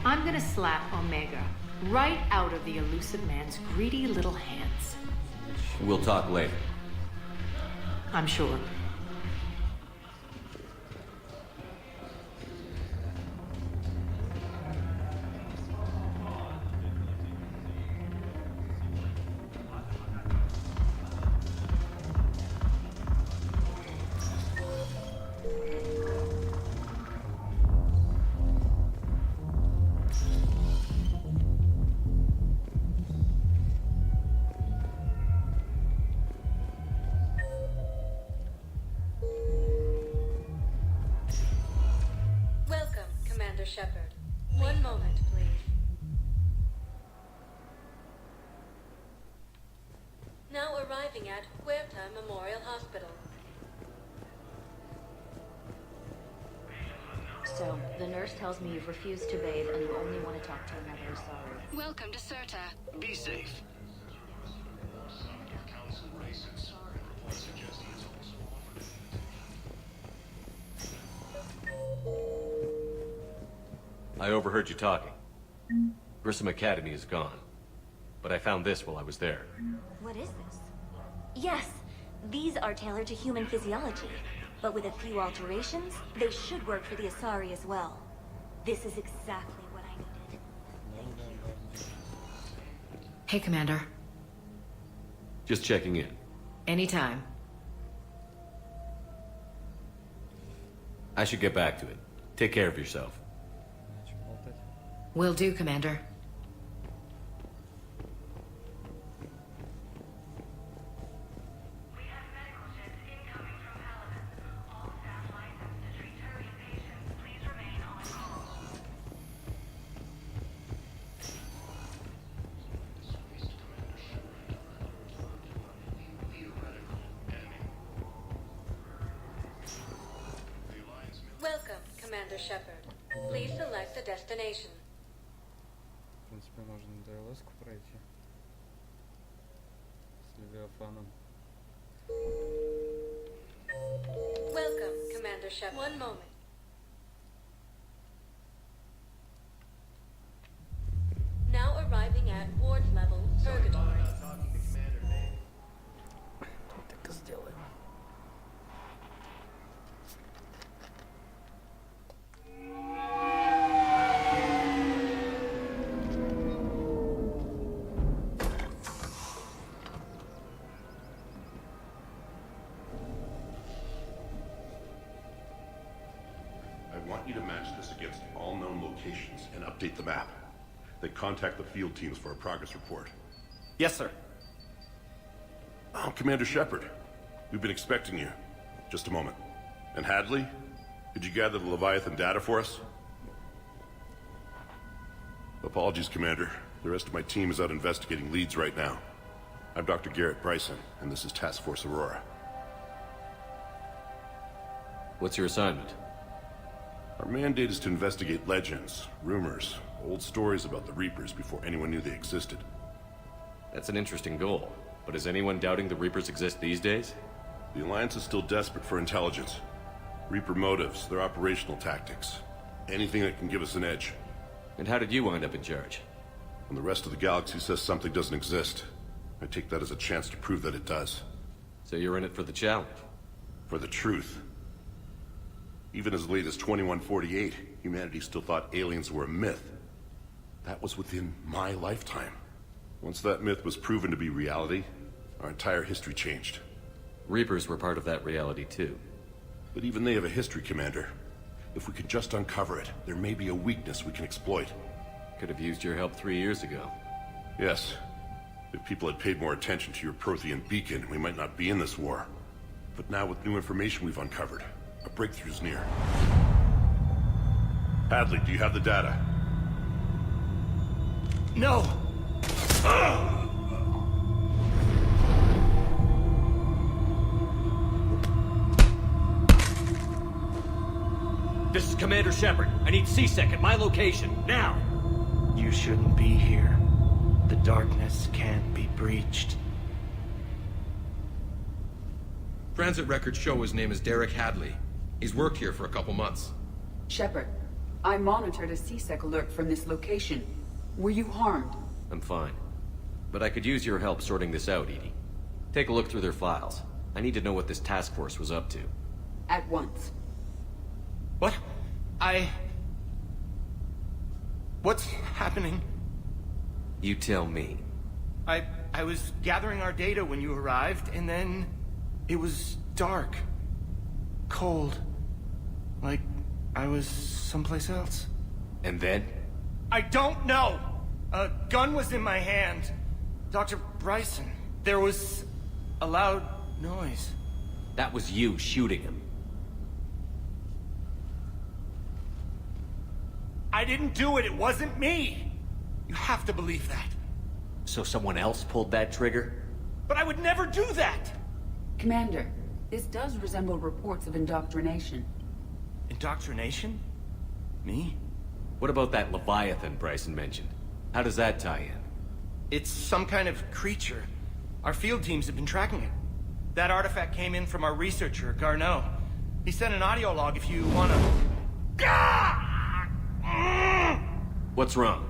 M: I'm gonna slap Omega right out of the elusive man's greedy little hands.
D: We'll talk later.
M: I'm sure.
G: Welcome, Commander Shepard. One moment, please. Now arriving at Huerta Memorial Hospital.
S: So, the nurse tells me you've refused to bathe and you only want to talk to another Asari.
G: Welcome to Cirta.
N: Be safe.
E: Council races. Reports suggest he is also
D: I overheard you talking. Grissom Academy is gone. but I found this while I was there.
S: What is this? Yes, these are tailored to human physiology, but with a few alterations, they should work for the Asari as well. This is exactly what I needed.
M: Hey, Commander.
D: Just checking in.
M: Anytime.
D: I should get back to it. Take care of yourself.
M: Will do, Commander.
G: Welcome, Commander Shepard. Please select a destination.
T: В принципе, можно ДЛС-ку пройти. С Левиафаном.
G: Welcome, Commander Shepard. One moment. Now arriving at ward level, Purgatory.
T: Так сделаем.
E: I want you to match this against all known locations and update the map. Then contact the field teams for a progress report.
C: Yes, sir.
E: Oh, Commander Shepard. We've been expecting you. Just a moment. And Hadley? Did you gather the Leviathan data for us? Apologies, Commander. The rest of my team is out investigating leads right now. I'm Dr. Garrett Bryson, and this is Task Force Aurora.
D: What's your assignment?
E: Our mandate is to investigate legends, rumors, old stories about the Reapers before anyone knew they existed.
D: That's an interesting goal. But is anyone doubting the Reapers exist these days?
E: The Alliance is still desperate for intelligence. Reaper motives, their operational tactics. Anything that can give us an edge.
D: And how did you wind up in charge?
E: When the rest of the galaxy says something doesn't exist, I take that as a chance to prove that it does.
D: So you're in it for the challenge?
E: For the truth. Even as late as 2148, humanity still thought aliens were a myth. That was within my lifetime. Once that myth was proven to be reality, our entire history changed.
D: Reapers were part of that reality too.
E: But even they have a history, Commander. If we could just uncover it, there may be a weakness we can exploit.
D: Could have used your help 3 years ago.
E: Yes. If people had paid more attention to your Prothean beacon, we might not be in this war. But now with new information we've uncovered, a breakthrough's near. Hadley, do you have the data?
P: No!
D: This is Commander Shepard. I need C-Sec at my location, now!
I: You shouldn't be here. The darkness can't be breached.
U: Transit records show his name is Derek Hadley. He's worked here for a couple months.
W: Shepard, I monitored a C-Sec alert from this location. Were you harmed?
D: I'm fine. But I could use your help sorting this out, Edie. Take a look through their files. I need to know what this task force was up to.
W: At once.
P: What? What's happening?
D: You tell me.
P: I was gathering our data when you arrived, and then it was dark. Cold. Like I was someplace else.
D: And then?
P: I don't know! A gun was in my hand. Dr. Bryson. There was a loud noise.
D: That was you shooting him.
P: I didn't do it. It wasn't me. You have to believe that.
D: So someone else pulled that trigger?
P: But I would never do that!
W: Commander, this does resemble reports of indoctrination.
P: Indoctrination? Me?
D: What about that Leviathan Bryson mentioned? How does that tie in?
P: It's some kind of creature. Our field teams have been tracking it. That artifact came in from our researcher, Garneau. He sent an audio log if you wanna...
D: What's wrong?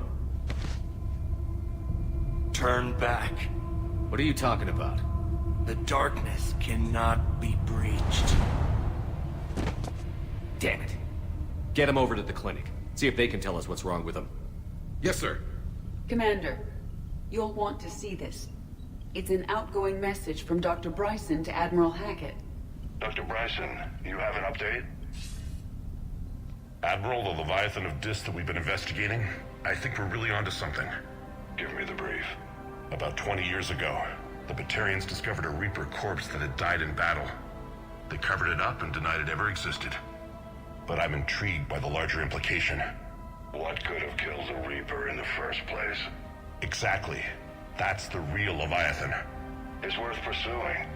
I: turn back.
D: What are you talking about?
I: The darkness cannot be breached.
D: Damn it. Get him over to the clinic. See if they can tell us what's wrong with him.
U: Yes, sir.
W: Commander, you'll want to see this. It's an outgoing message from Dr. Bryson to Admiral Hackett.
E: Dr. Bryson, you have an update? Admiral, the Leviathan of Dis that we've been investigating, I think we're really onto something. Give me the brief. About 20 years ago, the Batarians discovered a Reaper corpse that had died in battle. They covered it up and denied it ever existed. But I'm intrigued by the larger implication. What could have killed the Reaper in the first place? Exactly. That's the real Leviathan. It's worth pursuing.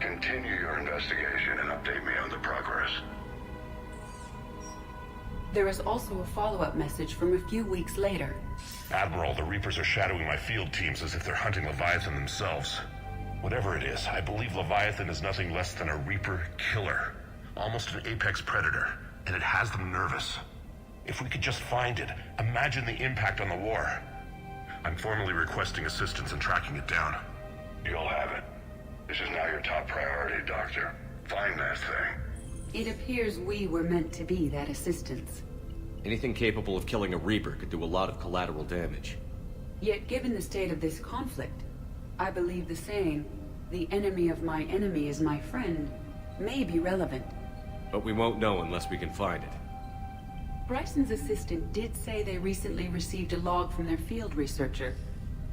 E: Continue your investigation and update me on the progress.
W: There is also a follow-up message from a few weeks later.
E: Admiral, the Reapers are shadowing my field teams as if they're hunting Leviathan themselves. Whatever it is, I believe Leviathan is nothing less than a Reaper killer. Almost an apex predator, and it has them nervous. If we could just find it, imagine the impact on the war. I'm formally requesting assistance in tracking it down. You'll have it. This is now your top priority, Doctor. Find that thing.
W: It appears we were meant to be that assistance.
D: Anything capable of killing a Reaper could do a lot of collateral damage.
W: Yet given the state of this conflict, I believe the saying, "The enemy of my enemy is my friend," may be relevant.
D: But we won't know unless we can find it.
W: Bryson's assistant did say they recently received a log from their field researcher.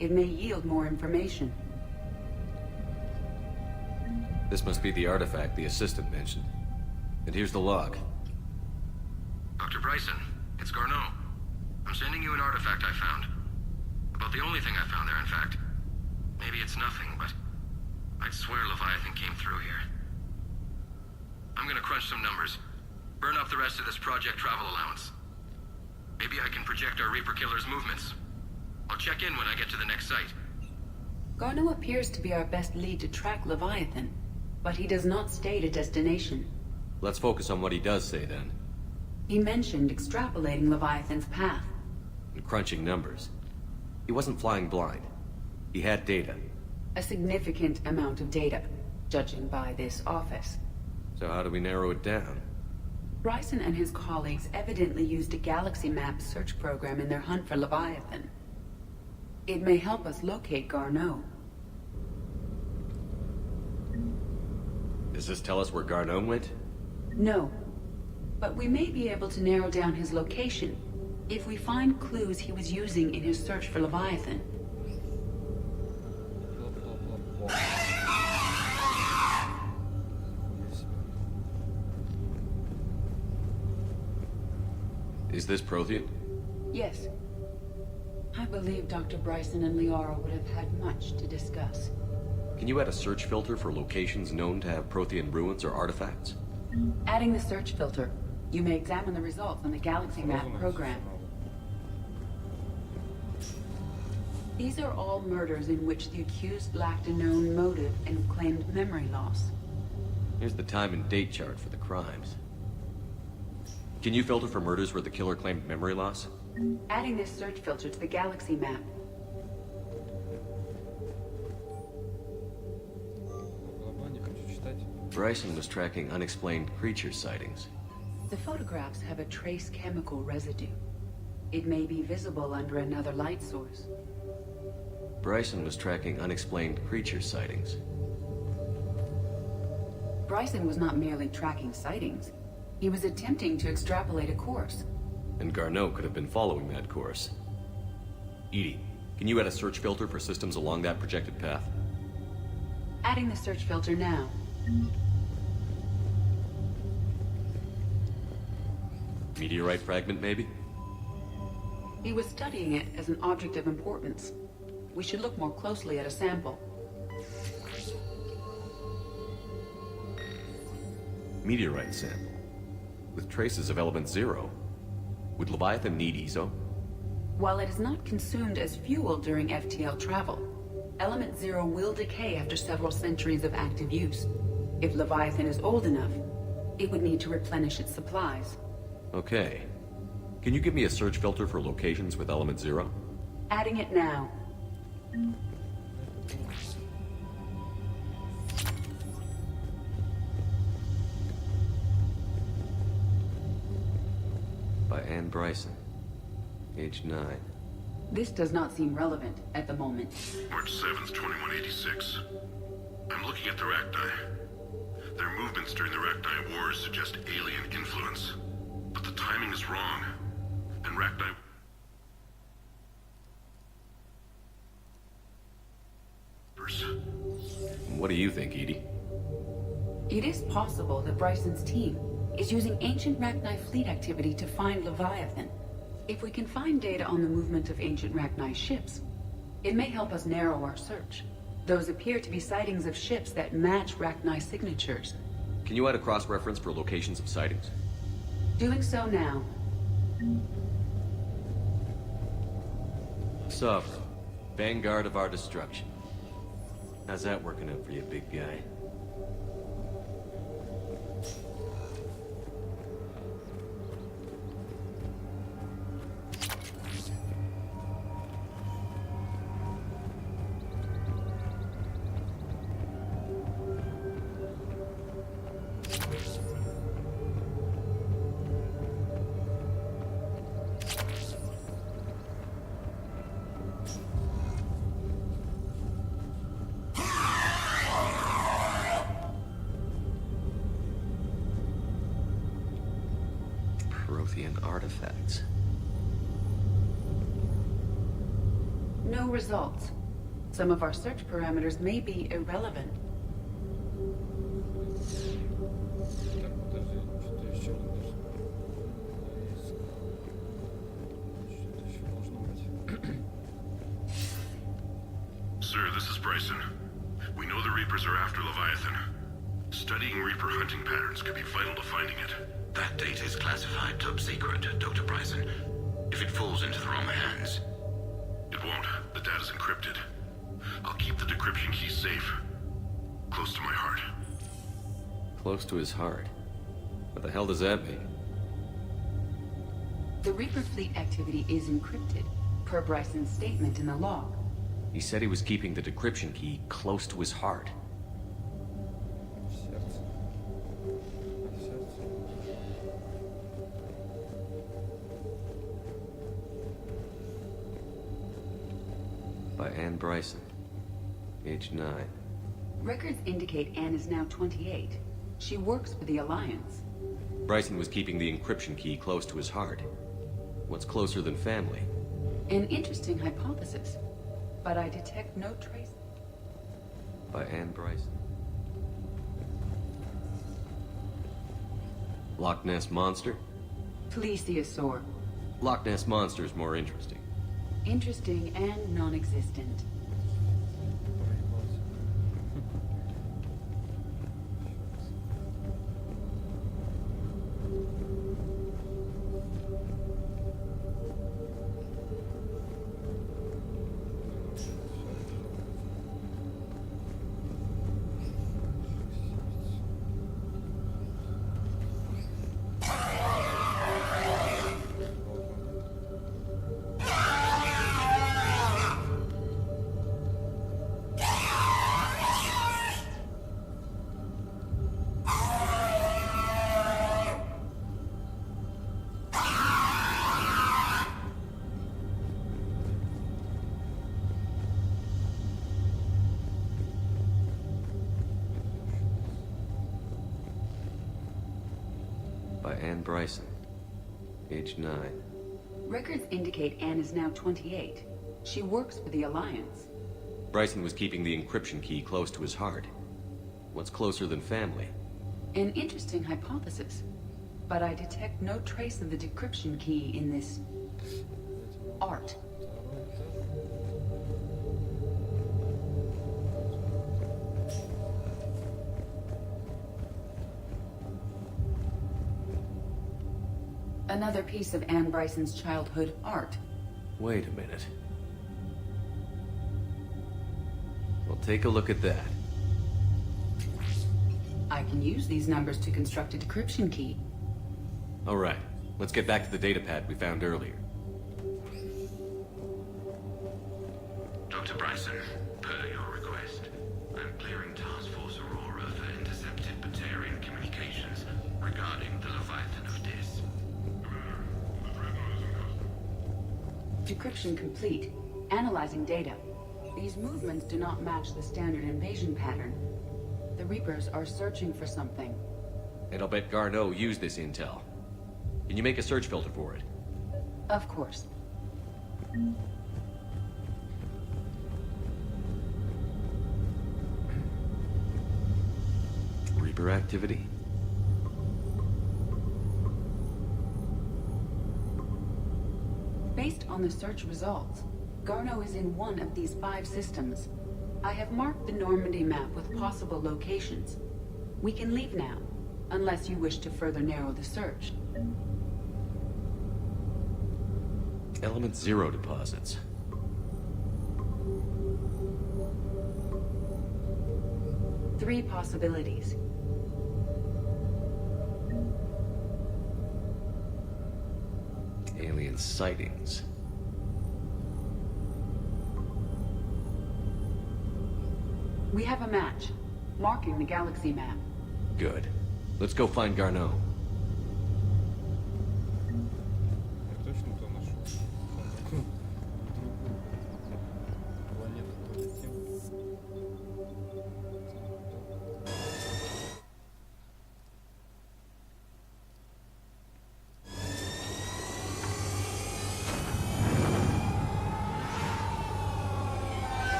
W: It may yield more information.
D: This must be the artifact the assistant mentioned. And here's the log.
A: Dr. Bryson, it's Garneau. I'm sending you an artifact I found. About the only thing I found there, in fact. Maybe it's nothing, but I'd swear Leviathan came through here. I'm gonna crunch some numbers. Burn up the rest of this project travel allowance. Maybe I can project our Reaper killer's movements. I'll check in when I get to the next site.
W: Garneau appears to be our best lead to track Leviathan, but he does not state a destination.
D: Let's focus on what he does say, then.
W: He mentioned extrapolating Leviathan's path.
D: And crunching numbers. He wasn't flying blind. He had data.
W: A significant amount of data, judging by this office.
D: So how do we narrow it down?
W: Bryson and his colleagues evidently used a galaxy map search program in their hunt for Leviathan. It may help us locate Garneau.
D: Does this tell us where Garneau went?
W: No. But we may be able to narrow down his location if we find clues he was using in his search for Leviathan.
D: Is this Prothean?
W: Yes. I believe Dr. Bryson and Liara would have had much to discuss.
D: Can you add a search filter for locations known to have Prothean ruins or artifacts?
W: Adding the search filter, you may examine the results on the Galaxy Map program. These are all murders in which the accused lacked a known motive and claimed memory loss.
D: Here's the time and date chart for the crimes. Can you filter for murders where the killer claimed memory loss?
W: Adding this search filter to the Galaxy Map.
D: Bryson was tracking unexplained creature sightings.
W: The photographs have a trace chemical residue. It may be visible under another light source.
D: Bryson was tracking unexplained creature sightings.
W: Bryson was not merely tracking sightings. He was attempting to extrapolate a course.
D: And Garneau could have been following that course. Edie, can you add a search filter for systems along that projected path?
W: Adding the search filter now.
D: Meteorite fragment, maybe?
W: He was studying it as an object of importance. We should look more closely at a sample.
D: Meteorite sample. With traces of element 0. Would Leviathan need ESO?
W: While it is not consumed as fuel during FTL travel, element 0 will decay after several centuries of active use. If Leviathan is old enough, it would need to replenish its supplies.
D: Okay. Can you give me a search filter for locations with element 0?
W: Adding it now.
D: By Anne Bryson, age 9.
W: This does not seem relevant at the moment.
H: March 7th, 2186. I'm looking at the Rachni. Their movements during the Rachni Wars suggest alien influence. But the timing is wrong. And Rachni...
D: What do you think, Edie?
W: It is possible that Bryson's team is using ancient Rachni fleet activity to find Leviathan. If we can find data on the movement of ancient Rachni ships, it may help us narrow our search. Those appear to be sightings of ships that match Rachni signatures.
D: Can you add a cross-reference for locations of sightings?
W: Doing so now.
D: Sovereign, vanguard of our destruction. How's that working out for you, big guy? Artifacts.
W: No results. Some of our search parameters may be irrelevant.
H: Sir, this is Bryson. We know the Reapers are after Leviathan. Studying Reaper hunting patterns could be vital to finding it.
A: That data is classified top secret, Dr. Bryson. If it falls into the wrong hands...
H: It won't. The data's encrypted. I'll keep the decryption key safe. Close to my heart.
D: Close to his heart? What the hell does that mean?
W: The Reaper fleet activity is encrypted, per Bryson's statement in the log.
D: He said he was keeping the decryption key close to his heart. By Anne Bryson, age 9.
W: Records indicate Anne is now 28. She works for the Alliance.
D: Bryson was keeping the encryption key close to his heart. What's closer than family?
W: An interesting hypothesis, but I detect no trace.
D: By Anne Bryson. Loch Ness Monster?
W: Plesiosaur.
D: Loch Ness Monster is more interesting.
W: Interesting and non-existent.
D: By Anne Bryson, age 9.
W: Records indicate Anne is now 28. She works for the Alliance.
D: Bryson was keeping the encryption key close to his heart. What's closer than family?
W: An interesting hypothesis, but I detect no trace of the decryption key in this... art. Another piece of Anne Bryson's childhood art.
D: Wait a minute. Well, take a look at that.
W: I can use these numbers to construct a decryption key.
D: All right, let's get back to the datapad we found earlier.
A: Dr.
P: Dr. Bryson, per your request, I'm clearing Task Force Aurora for intercepted Batarian communications regarding the Leviathan of Dis.
W: Decryption complete. Analyzing data. These movements do not match the standard invasion pattern. The Reapers are searching for something.
D: And I'll bet Garneau used this intel. Can you make a search filter for it?
W: Of course.
D: Reaper activity?
W: Based on the search results, Garneau is in one of these 5 systems. I have marked the Normandy map with possible locations. We can leave now, unless you wish to further narrow the search.
D: Element 0 deposits.
W: Three possibilities.
D: Alien sightings.
W: We have a match, marking the galaxy map.
D: Good. Let's go find Garneau.
T: Я точно то нашел. Планету полетим.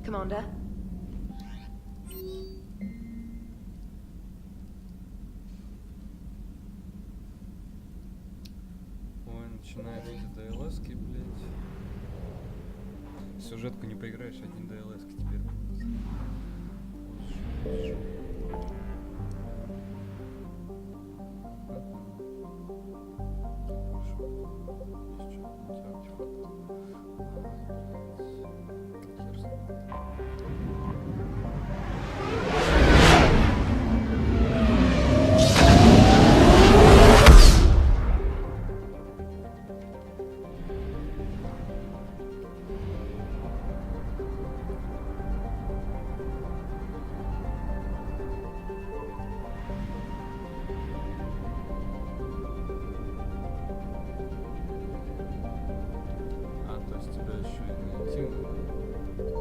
B: Commander?
T: Ой, начинается эти ДЛСки, блядь. Сюжетку не поиграешь, одни ДЛСки теперь.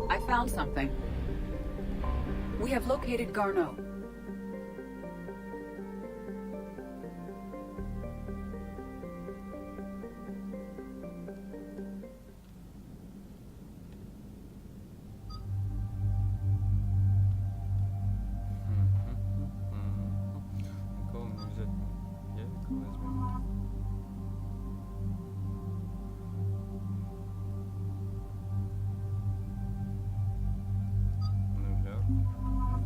W: I found something. We have located Garneau.
T: Кого мне взять? Явика возьмем.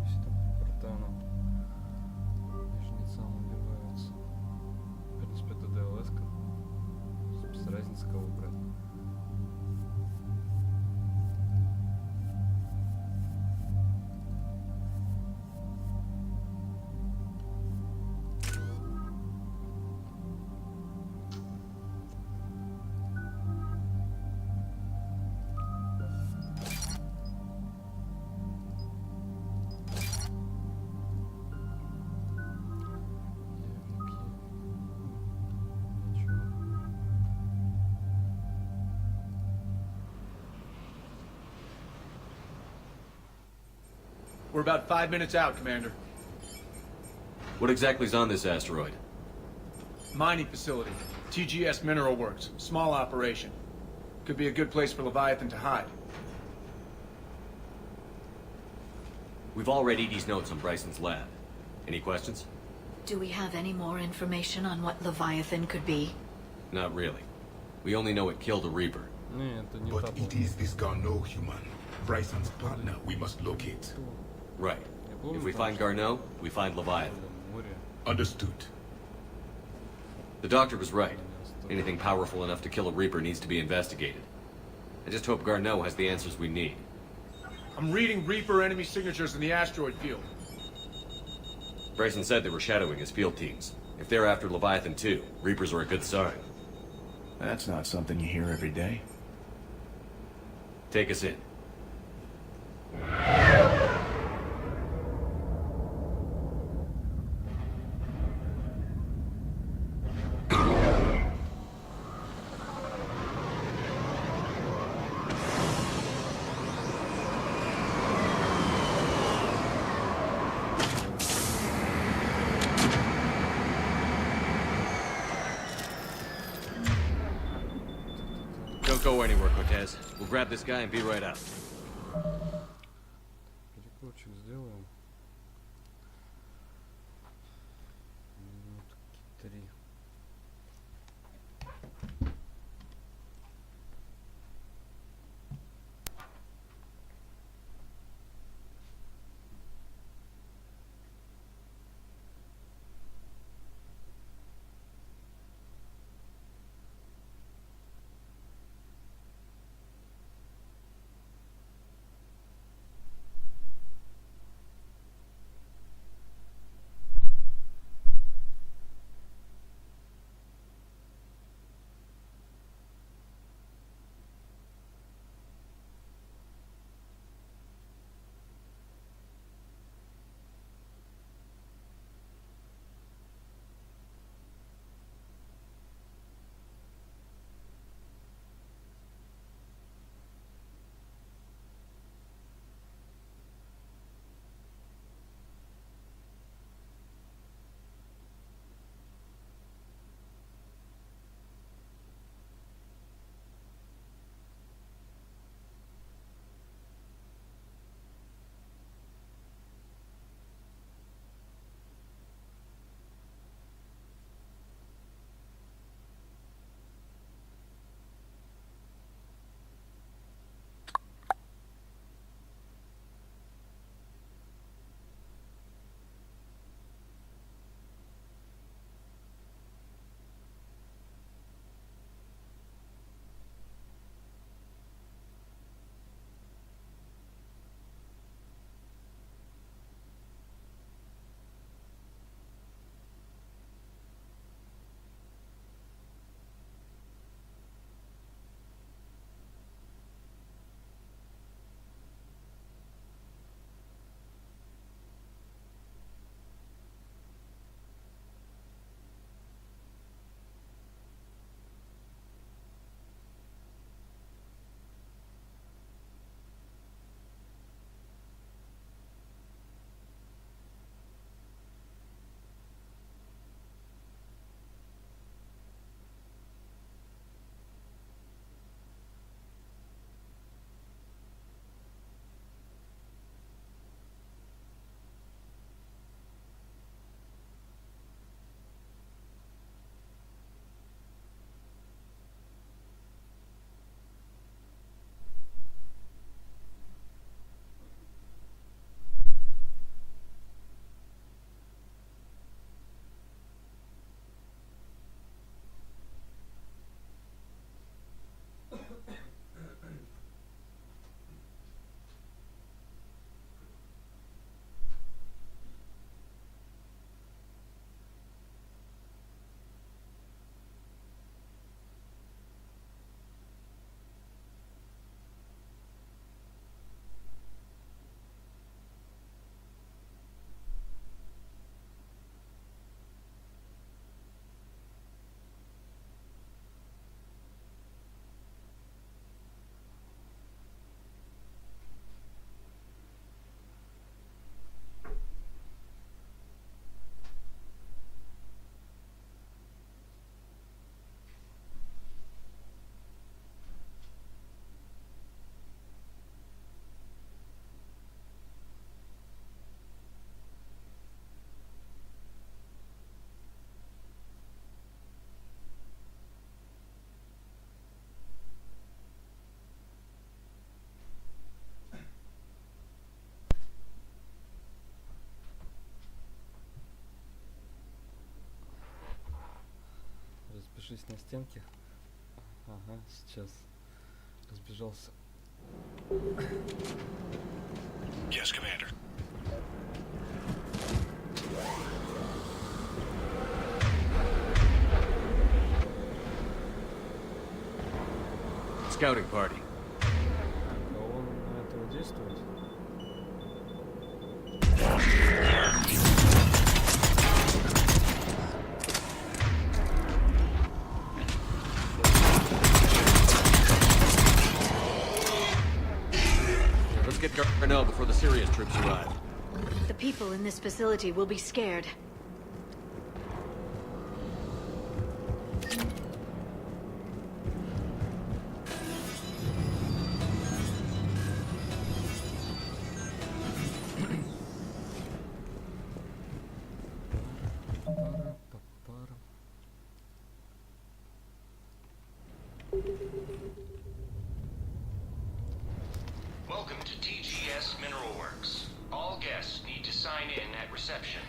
T: Все там по порталам. Жнецам убиваются. В принципе, это ДЛС-ка. Без разницы, кого брать.
L: We're about 5 minutes out, Commander.
D: What exactly is on this asteroid?
L: Mining facility. TGS Mineral Works. Small operation. Could be a good place for Leviathan to hide.
D: We've all read Edie's notes on Bryson's lab. Any questions?
B: Do we have any more information on what Leviathan could be?
D: Not really. We only know it killed a Reaper.
O: But it is this Garneau human, Bryson's partner, we must locate.
D: Right. If we find Garneau, we find Leviathan.
O: Understood.
D: The doctor was right. Anything powerful enough to kill a Reaper needs to be investigated. I just hope Garneau has the answers we need.
L: I'm reading Reaper enemy signatures in the asteroid field.
D: Bryson said they were shadowing his field teams. If they're after Leviathan too, Reapers are a good sign.
I: That's not something you hear every day.
D: Take us in. Don't go anywhere, Cortez. We'll grab this guy and be right out.
T: Перекрутчик сделаем. Минутки 3. Распишись на стенке. Ага, сейчас. Разбежался.
H: Yes, Commander.
D: Scouting party.
T: А он на этого действует?
D: Let's get Garneau before the Syrian troops arrive.
M: The people in this facility will be scared.
A: Welcome to TGS Mineral Works. All guests need to sign in at reception.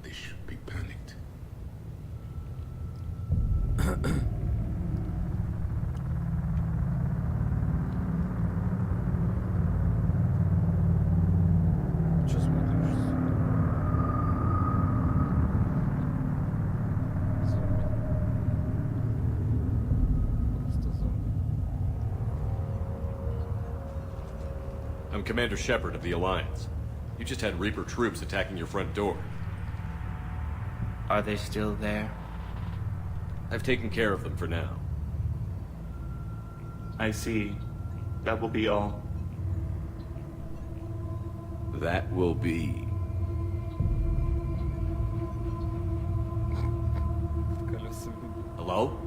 O: They should be panicked.
T: Че смотришь? Зомби. Просто зомби.
D: I'm Commander Shepard of the Alliance. You just had Reaper troops attacking your front door.
I: Are they still there?
D: I've taken care of them for now.
I: I see. That will be all.
D: That will be. Hello?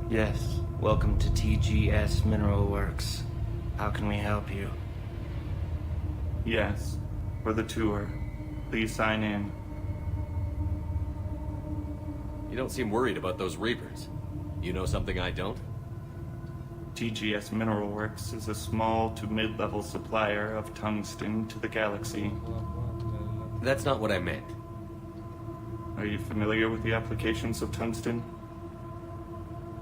I: Yes. Welcome to TGS Mineral Works. How can we help you? Yes. For the tour. Please sign in.
D: You don't seem worried about those Reapers. You know something I don't?
I: TGS Mineral Works is a small to mid-level supplier of tungsten to the galaxy.
D: That's not what I meant.
I: Are you familiar with the applications of tungsten?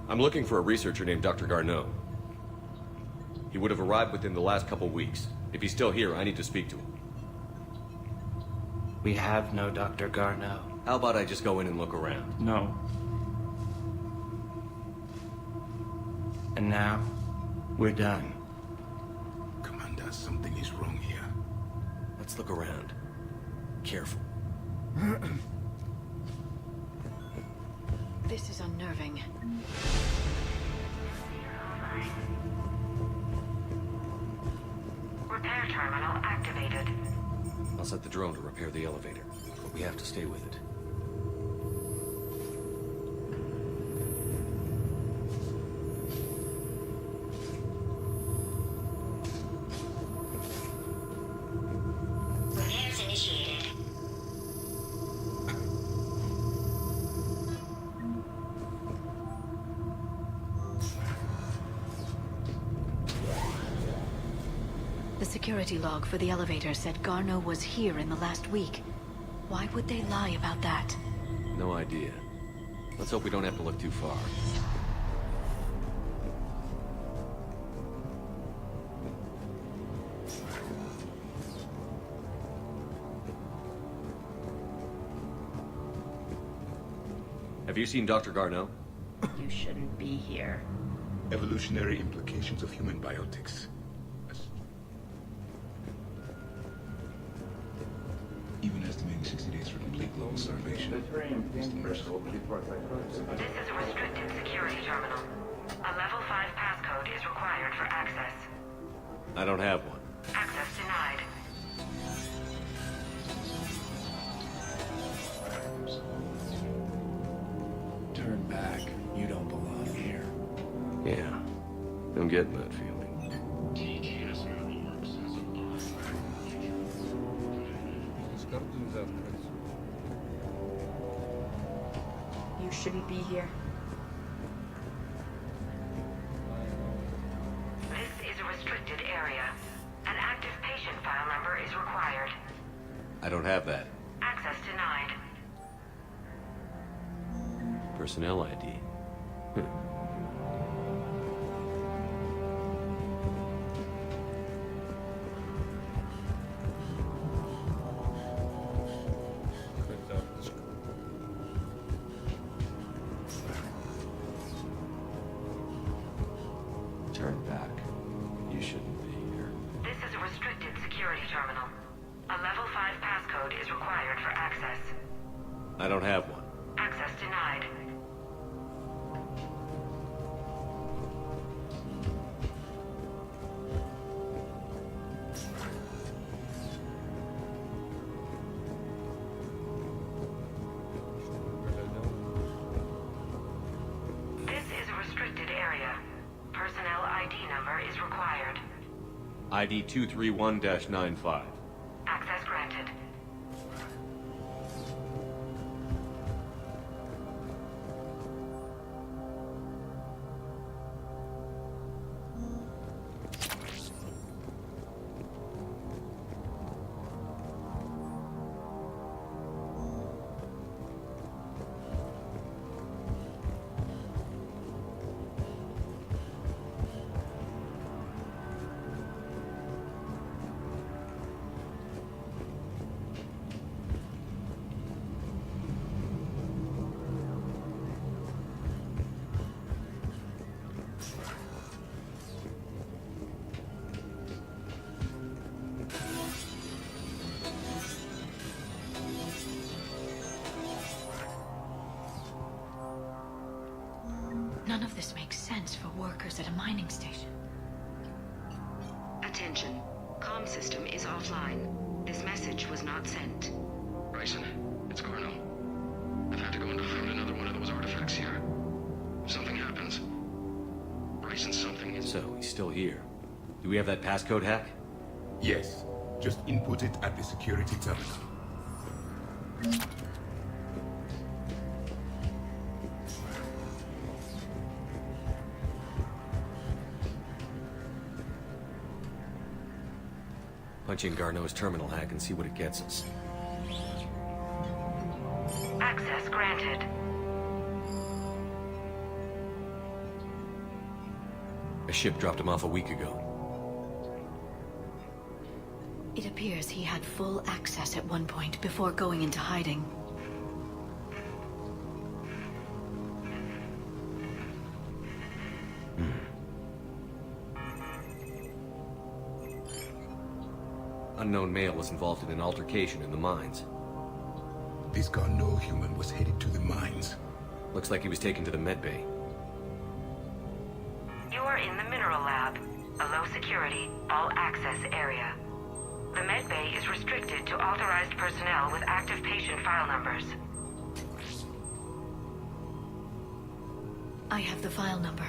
D: I'm looking for a researcher named Dr. Garneau. He would have arrived within the last couple weeks. If he's still here, I need to speak to him.
I: We have no Dr. Garneau.
D: How about I just go in and look around?
I: No. And now, we're done.
O: Commander, something is wrong here.
D: Let's look around. Careful.
M: This is unnerving.
J: Repair terminal activated.
D: I'll set the drone to repair the elevator, but we have to stay with it.
J: Repairs initiated.
M: The security log for the elevator said Garneau was here in the last week. Why would they lie about that?
D: No idea. Let's hope we don't have to look too far. Have you seen Dr. Garneau?
B: You shouldn't be here.
O: Evolutionary implications of human biotics. Even estimating 60 days for complete global starvation.
J: This is a restricted security terminal. A level 5 passcode is required for access.
D: I don't have one.
J: Access denied.
L: Turn back. You don't belong here.
D: Yeah, I'm getting that feeling.
E: TGS Mineral Works has an
T: Здесь карту нельзя открыть.
B: You shouldn't be here.
J: This is a restricted area. An active patient file number is required.
D: I don't have that.
J: Access denied.
D: personnel ID. Turn back. You shouldn't be here.
J: This is a restricted security terminal. A level 5 passcode is required for access.
D: I don't have one.
J: Access denied. This is a restricted area. Personnel ID number is required.
D: ID 231-95.
J: Access granted.
M: None of this makes sense for workers at a mining station.
J: Attention. Comm system is offline. This message was not sent.
A: Bryson, it's Garno. I've had to go in to find another one of those artifacts here. If something happens, Bryson, something is...
D: So, he's still here. Do we have that passcode hack?
O: Yes. Just input it at the security terminal.
D: Punch in Garneau's terminal hack and see what it gets us.
J: Access granted.
D: A ship dropped him off a week ago.
M: It appears he had full access at one point before going into hiding.
D: Unknown male was involved in an altercation in the mines.
O: This Garneau human was headed to the mines.
D: Looks like he was taken to the medbay.
J: You are in the mineral lab, a low security, all access area. The medbay is restricted to authorized personnel with active patient file numbers.
M: I have the file number.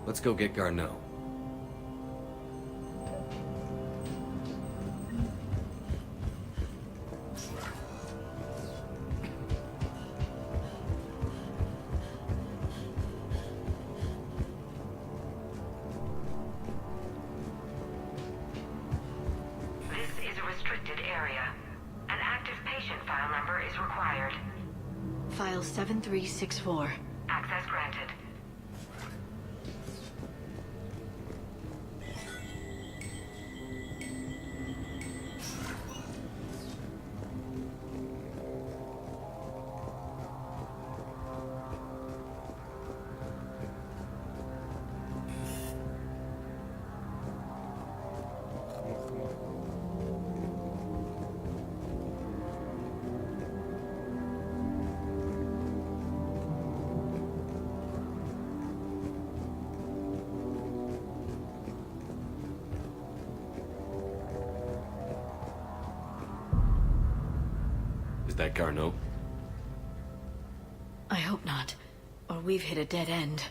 D: Let's go get Garneau.
J: This is a restricted area. An active patient file number is required.
M: File 7364.
J: Access granted.
D: Is that Garneau?
M: I hope not, or we've hit a dead end.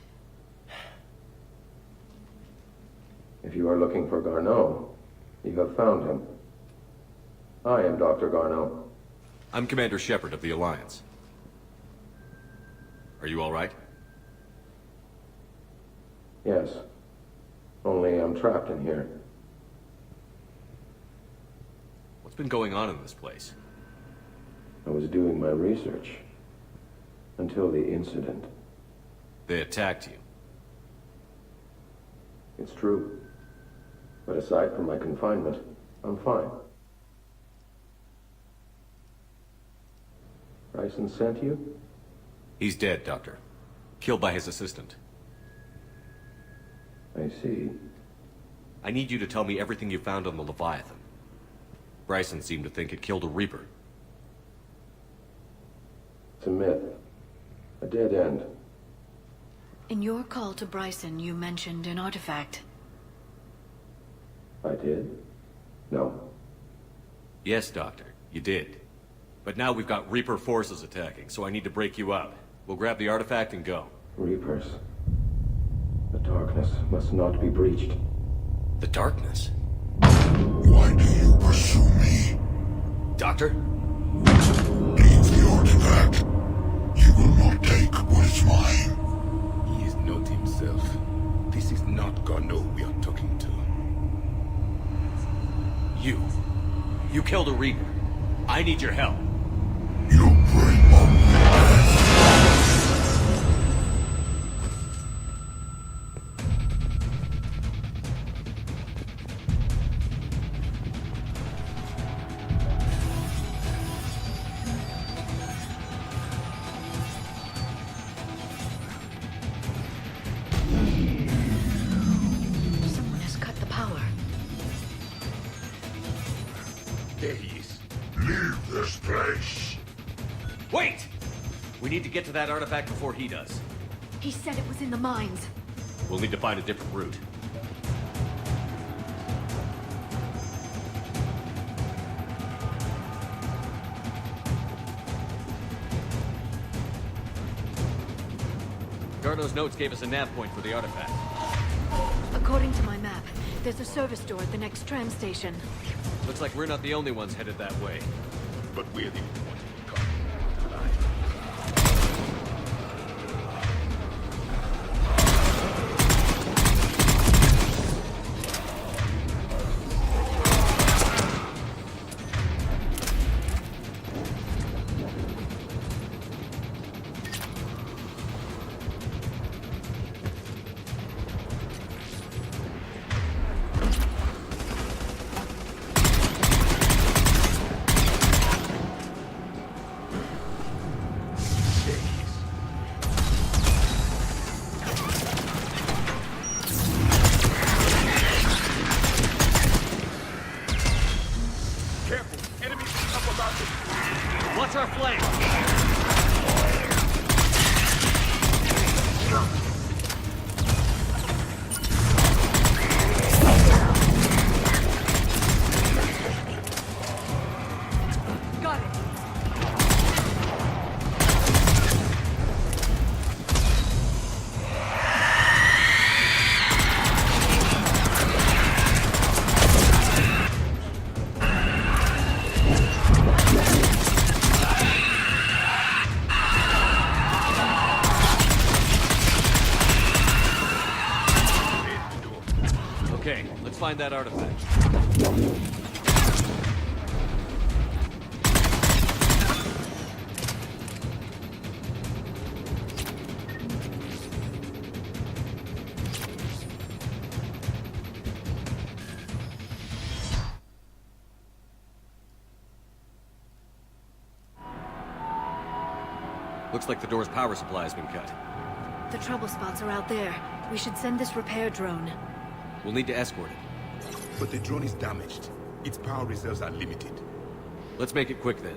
A: If you are looking for Garneau, you have found him. I am Dr. Garneau.
D: I'm Commander Shepard of the Alliance. Are you all right?
A: Yes. Only I'm trapped in here.
D: What's been going on in this place?
A: I was doing my research.
F: Until the incident.
D: They attacked you.
F: It's true. But aside from my confinement, I'm fine. Bryson sent you?
D: He's dead, Doctor. Killed by his assistant.
F: I see.
D: I need you to tell me everything you found on the Leviathan. Bryson seemed to think it killed a Reaper.
F: It's a myth. A dead end.
M: In your call to Bryson, you mentioned an artifact.
F: I did? No.
D: Yes, Doctor, you did. But now we've got Reaper forces attacking, so I need to break you up. We'll grab the artifact and go.
F: Reapers. The darkness must not be breached.
D: The darkness?
O: Why do you pursue me?
D: Doctor?
O: Leave the artifact. You will not take what is mine. He is not himself. This is not Garneau we are talking to.
D: You killed a Reaper. I need your help.
O: You bring on
M: Someone has cut the power.
O: There he is. Leave this place.
D: Wait! We need to get to that artifact before he does.
M: He said it was in the mines.
D: We'll need to find a different route. Garneau's notes gave us a nav point for the artifact.
M: According to my map, there's a service door at the next tram station.
D: Looks like we're not the only ones headed that way.
O: But we're the only ones who come
D: What's our flank?
M: Got it.
D: Okay, let's find that artifact. Looks like the door's power supply has been cut.
M: The trouble spots are out there. We should send this repair drone.
D: We'll need to escort it.
O: But the drone is damaged. Its power reserves are limited.
D: Let's make it quick then.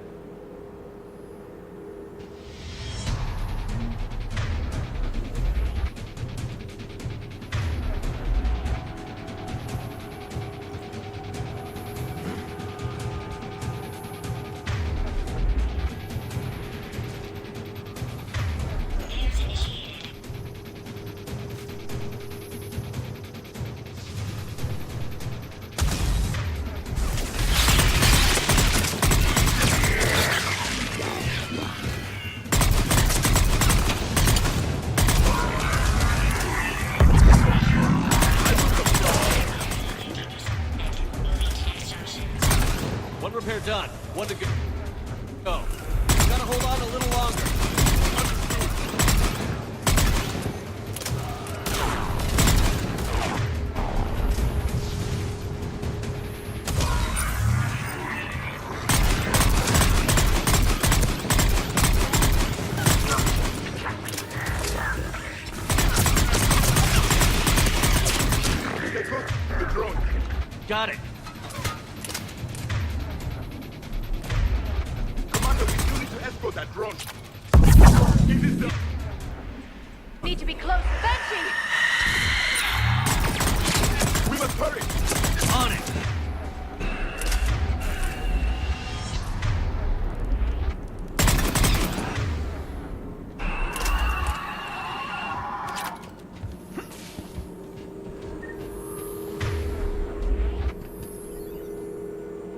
D: One repair done. One to go. Gotta hold on a little longer. Got it.
O: Commander, we still need to escort that drone. It is the...
M: Need to be close. Banshee!
O: We must hurry!
D: On it!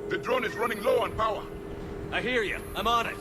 O: The drone is running low on power.
D: I hear you. I'm on it.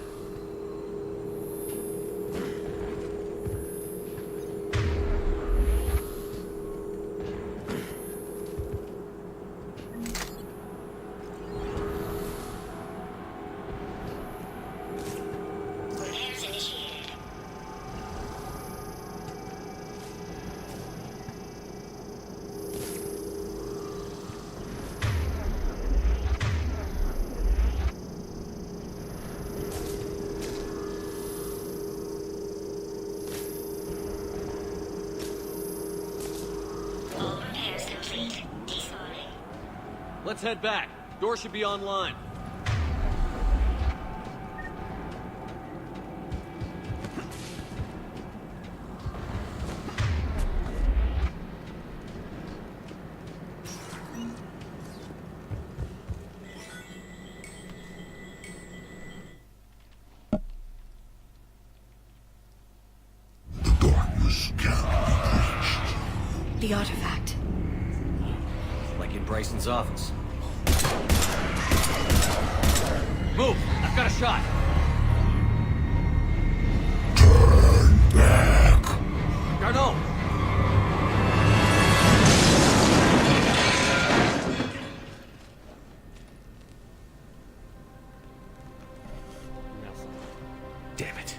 D: Let's head back. Door should be online.
O: The darkness can't be breached.
M: The artifact.
D: Like in Bryson's office. Move! I've got a shot!
O: Turn back!
D: Garneau! Damn it.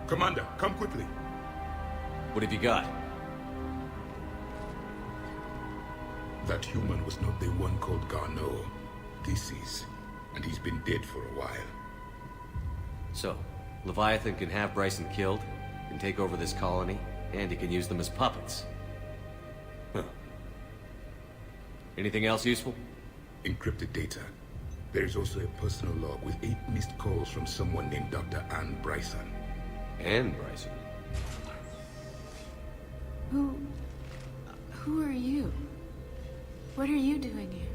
O: Commander, come quickly.
D: What have you got?
O: That human was not the one called Garneau. This is, and he's been dead for a while.
D: So, Leviathan can have Bryson killed, can take over this colony, and he can use them as puppets. Huh. Anything else useful?
O: Encrypted data. There is also a personal log with 8 missed calls from someone named Dr. Anne Bryson.
D: Anne Bryson?
M: Who are you? What are you doing here?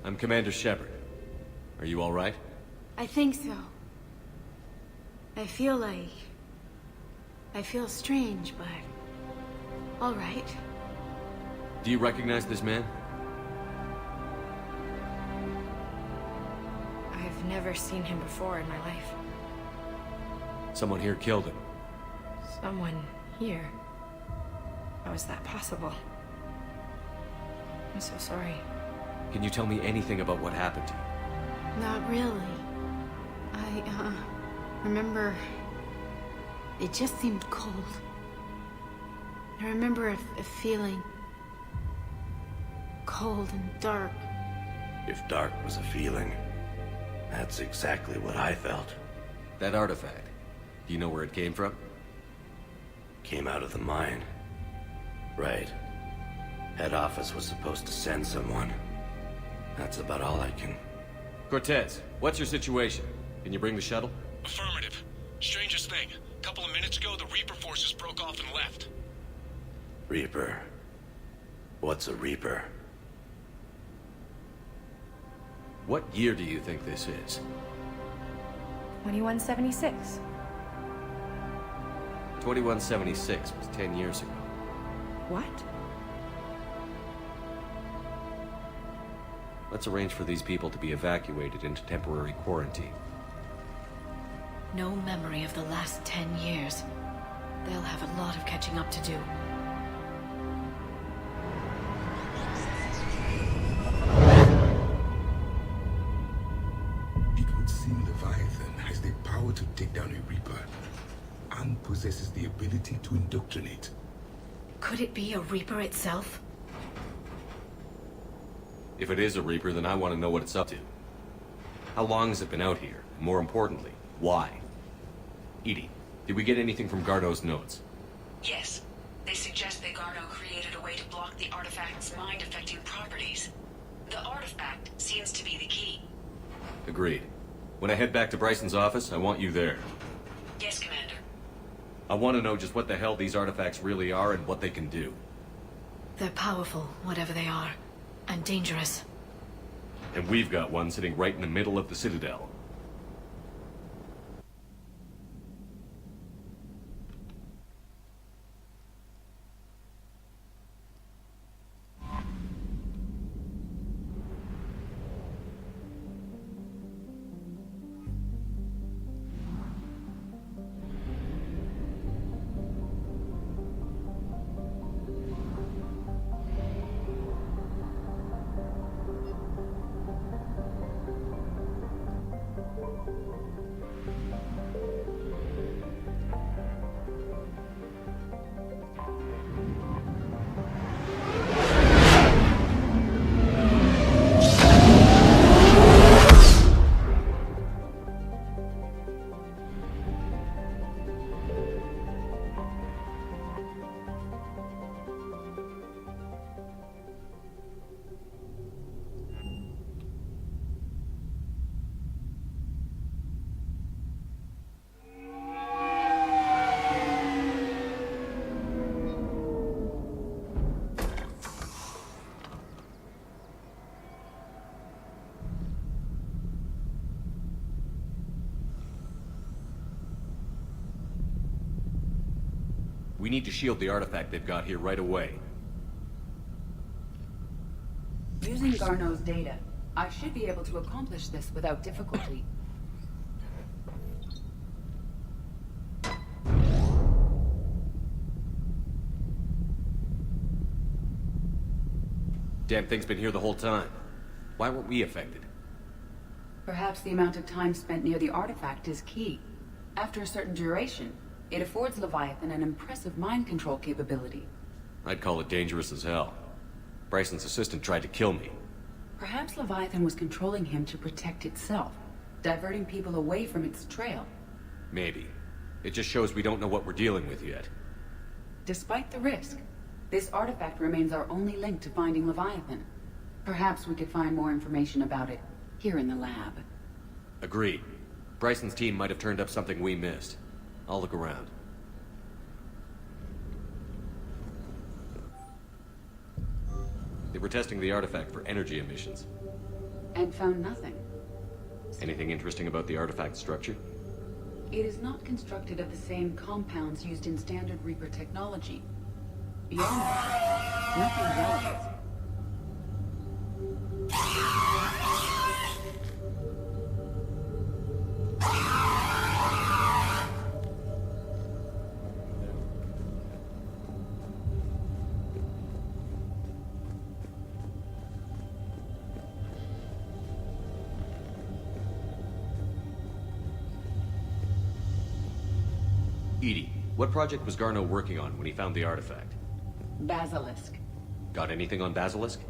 D: I'm Commander Shepard. Are you all right?
M: I think so. I feel strange, but... all right.
D: Do you recognize this man?
B: I've never seen him before in my life.
D: Someone here killed him.
B: Someone here? How is that possible? I'm so sorry.
D: Can you tell me anything about what happened to you?
M: Not really. I remember... it just seemed cold. I remember a feeling... cold and dark.
P: If dark was a feeling, that's exactly what I felt.
D: That artifact, do you know where it came from?
P: Came out of the mine. Right. Head office was supposed to send someone. That's about all I can...
D: Cortez, what's your situation? Can you bring the shuttle?
K: Affirmative. Strangest thing. A couple of minutes ago, the Reaper forces broke off and left.
P: Reaper. What's a Reaper?
D: What year do you think this is?
B: 2176.
D: 2176 was 10 years ago.
B: What?
D: Let's arrange for these people to be evacuated into temporary quarantine.
M: No memory of the last 10 years. They'll have a lot of catching up to do.
O: It would seem Leviathan has the power to take down a Reaper, and possesses the ability to indoctrinate.
M: Could it be a Reaper itself?
D: If it is a Reaper, then I want to know what it's up to. How long has it been out here? More importantly, why? Edie, did we get anything from Garneau's notes?
W: Yes. They suggest that Garneau created a way to block the artifact's mind-affecting properties. The artifact seems to be the key.
D: Agreed. When I head back to Bryson's office, I want you there.
W: Yes, Commander.
D: I want to know just what the hell these artifacts really are and what they can do.
M: They're powerful, whatever they are, and dangerous.
D: And we've got one sitting right in the middle of the Citadel. We need to shield the artifact they've got here right away.
W: Using Garneau's data, I should be able to accomplish this without difficulty.
D: Damn thing's been here the whole time. Why weren't we affected?
W: Perhaps the amount of time spent near the artifact is key. After a certain duration, it affords Leviathan an impressive mind control capability.
D: I'd call it dangerous as hell. Bryson's assistant tried to kill me.
W: Perhaps Leviathan was controlling him to protect itself, diverting people away from its trail.
D: Maybe. It just shows we don't know what we're dealing with yet.
W: Despite the risk, this artifact remains our only link to finding Leviathan. Perhaps we could find more information about it here in the lab.
D: Agreed. Bryson's team might have turned up something we missed. I'll look around. They were testing the artifact for energy emissions.
W: And found nothing.
D: Anything interesting about the artifact structure?
W: It is not constructed of the same compounds used in standard Reaper technology. Beyond that, nothing relevant.
D: Edie, what project was Garneau working on when he found the artifact?
W: Basilisk.
D: Got anything on Basilisk?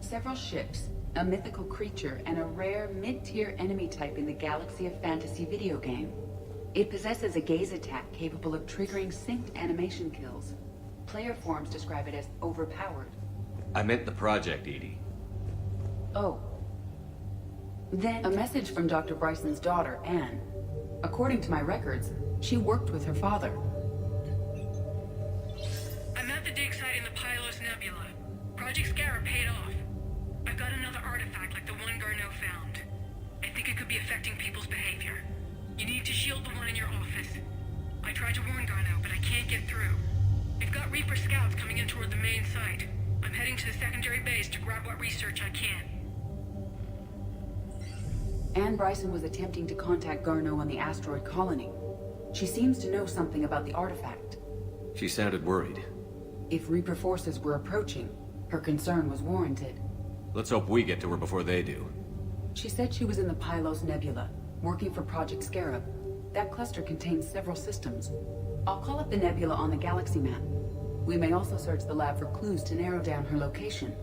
W: Several ships, a mythical creature, and a rare mid-tier enemy type in the Galaxy of Fantasy video game. It possesses a gaze attack capable of triggering synced animation kills. Player forums describe it as overpowered.
D: I meant the project, Edie.
W: Oh. Then a message from Dr. Bryson's daughter, Anne. According to my records, she worked with her father.
Q: I'm at the dig site in the Pylos Nebula. Project Scarab paid off. I've got another artifact like the one Garneau found. I think it could be affecting people's behavior. You need to shield the one in your office. I tried to warn Garneau, but I can't get through. We've got Reaper scouts coming in toward the main site. I'm heading to the secondary base to grab what research I can.
W: Anne Bryson was attempting to contact Garneau on the asteroid colony. She seems to know something about the artifact.
D: She sounded worried.
W: If Reaper forces were approaching, her concern was warranted.
D: Let's hope we get to her before they do.
W: She said she was in the Pylos Nebula, working for Project Scarab. That cluster contains several systems. I'll call up the nebula on the galaxy map. We may also search the lab for clues to narrow down her location.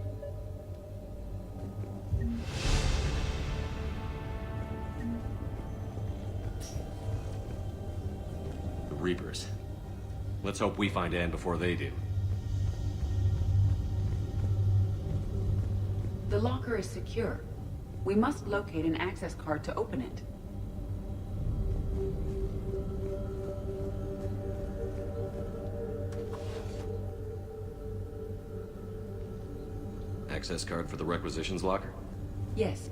D: Reapers. Let's hope we find Anne before they do.
W: The locker is secure. We must locate an access card to open it.
D: Access card for the requisitions locker?
W: Yes.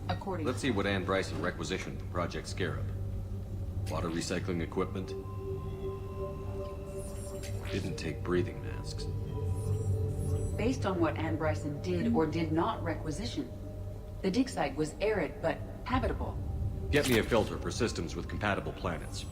W: According...
D: Let's see what Anne Bryson requisitioned from Project Scarab. Water recycling equipment. Didn't take breathing masks.
W: Based on what Anne Bryson did or did not requisition, the dig site was arid but habitable.
D: Get me a filter for systems with compatible planets.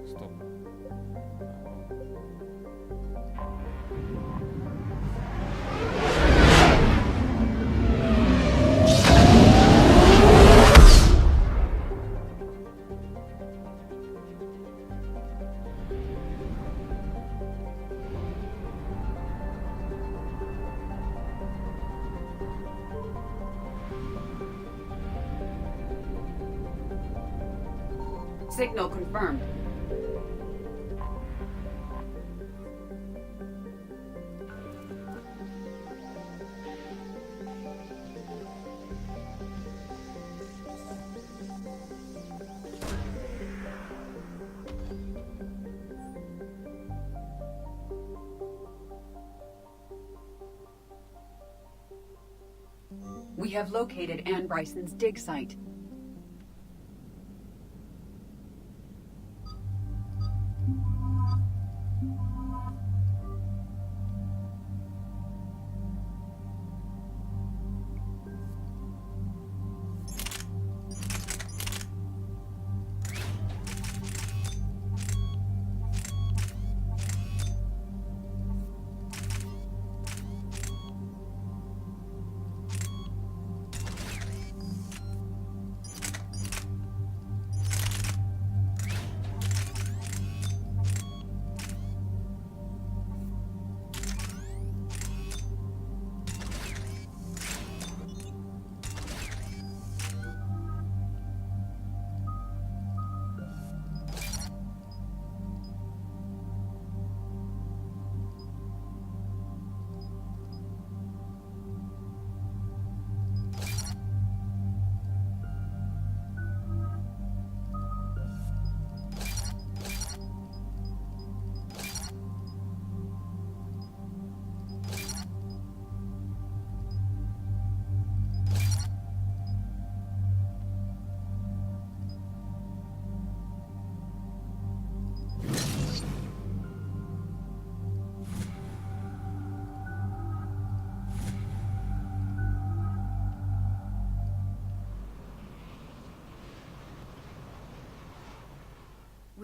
T: Стоп.
W: Signal confirmed. We have located Anne Bryson's dig site.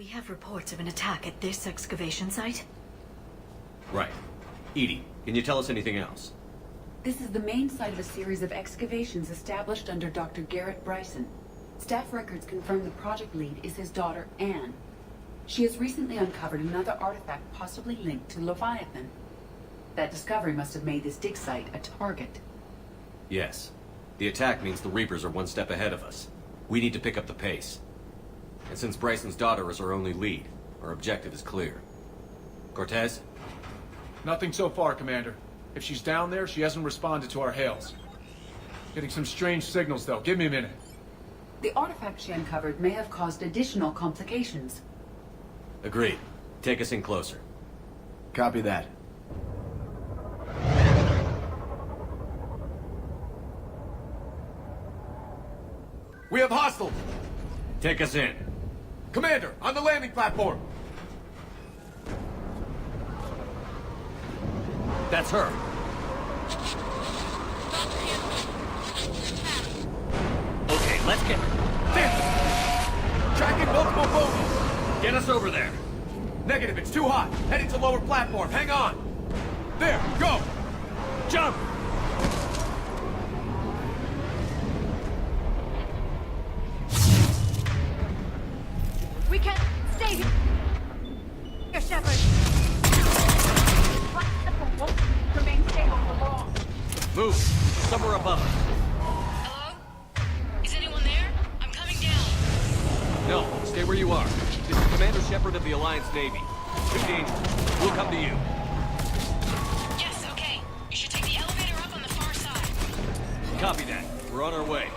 B: We have reports of an attack at this excavation site.
D: Right. Edie, can you tell us anything else?
W: This is the main site of a series of excavations established under Dr. Garrett Bryson. Staff records confirm the project lead is his daughter, Anne. She has recently uncovered another artifact possibly linked to Leviathan. That discovery must have made this dig site a target.
D: Yes. The attack means the Reapers are one step ahead of us. We need to pick up the pace. And since Bryson's daughter is our only lead, our objective is clear. Cortez?
L: Nothing so far, Commander. If she's down there, she hasn't responded to our hails. Getting some strange signals, though. Give me a minute.
W: The artifact she uncovered may have caused additional complications.
D: Agreed. Take us in closer.
L: Copy that. We have hostiles!
D: Take us in.
L: Commander, on the landing platform!
D: That's her. Okay, let's get...
L: Tracking multiple bogies!
D: Get us over there.
L: Negative, it's too hot. Heading to lower platform. Hang on. There, go!
D: Jump!
M: We can't stay here. Your Shepard. Remain stable for long.
D: Move. Somewhere above us.
Q: Hello? Is anyone there? I'm coming down.
D: No, stay where you are. This is Commander Shepard of the Alliance Navy. Too dangerous. We'll come to you.
Q: Yes, okay. You should take the elevator up on the far side.
D: Copy that. We're on our way.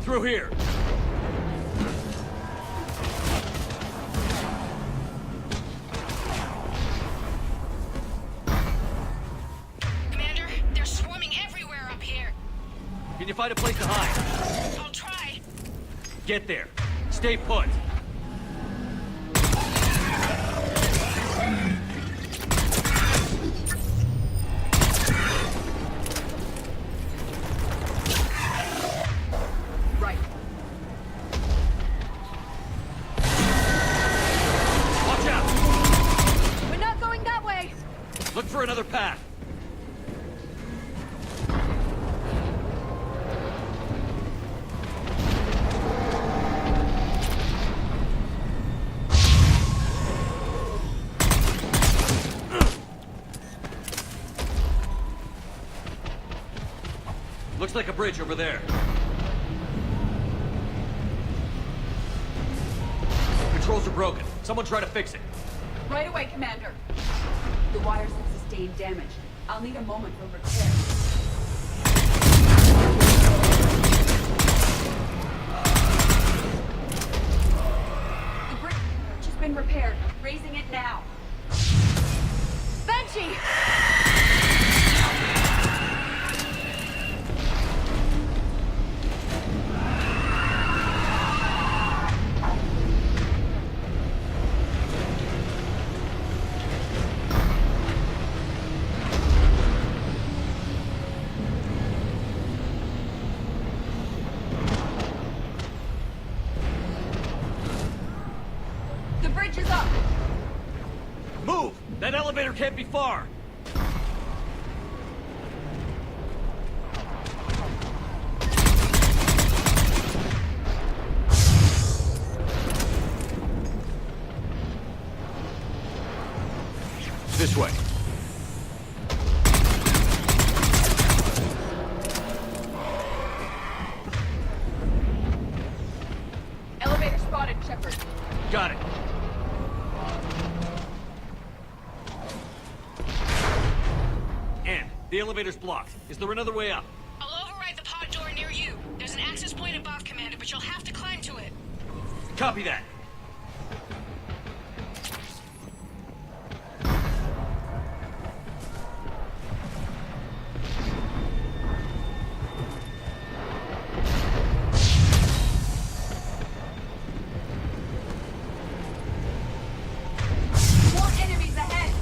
D: Through here.
Q: Commander, they're swarming everywhere up here.
D: Can you find a place to hide?
Q: I'll try.
D: Get there. Stay put.
W: Right.
D: Watch out!
M: We're not going that way.
D: Look for another path. Looks like a bridge over there. Controls are broken. Someone try to fix it.
W: Right away, Commander. The wires have sustained damage. I'll need a moment for repair. The bridge has been repaired. Raising it now.
M: Banshee!
W: The bridge is up.
D: Move! That elevator can't be far. This way.
W: Elevator spotted, Shepard.
D: Got it. And the elevator's blocked. Is there another way up?
Q: I'll override the pod door near you. There's an access point above, Commander, but you'll have to climb to it.
D: Copy that.
W: More enemies ahead.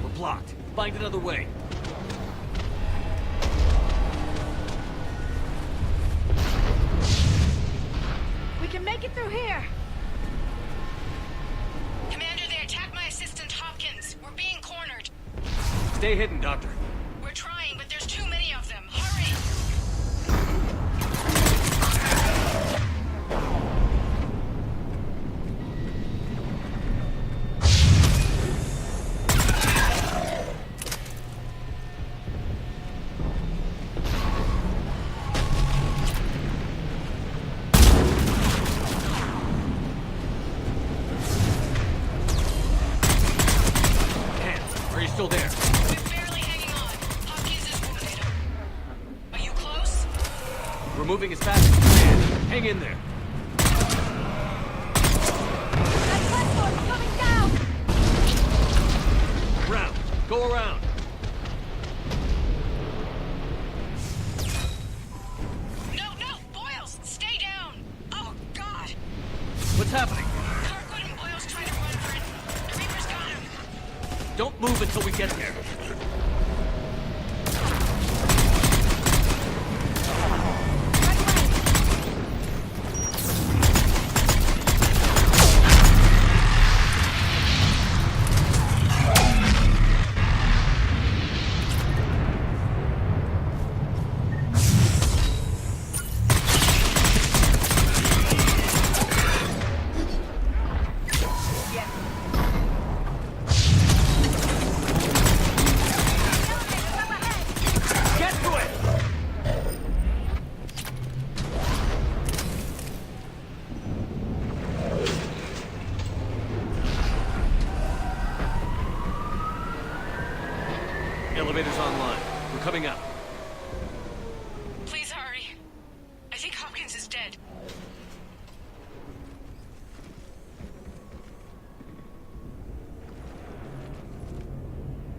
D: We're blocked. Find another way.
M: We can make it through here.
Q: Commander, they attacked my assistant Hopkins. We're being cornered.
D: Stay hidden, Doctor.
Q: We're trying, but there's too many of them. Hurry!
D: moving as fast as you can. Hang in there.
S: That platform's coming down!
D: Around. Go around.
Q: No! Boyles! Stay down! Oh, God!
D: What's happening?
Q: Kirkwood and Boyles trying to run for it. The Reaper's got him.
D: Don't move until we get there. Elevator's online. We're coming up.
Q: Please hurry. I think Hopkins is dead.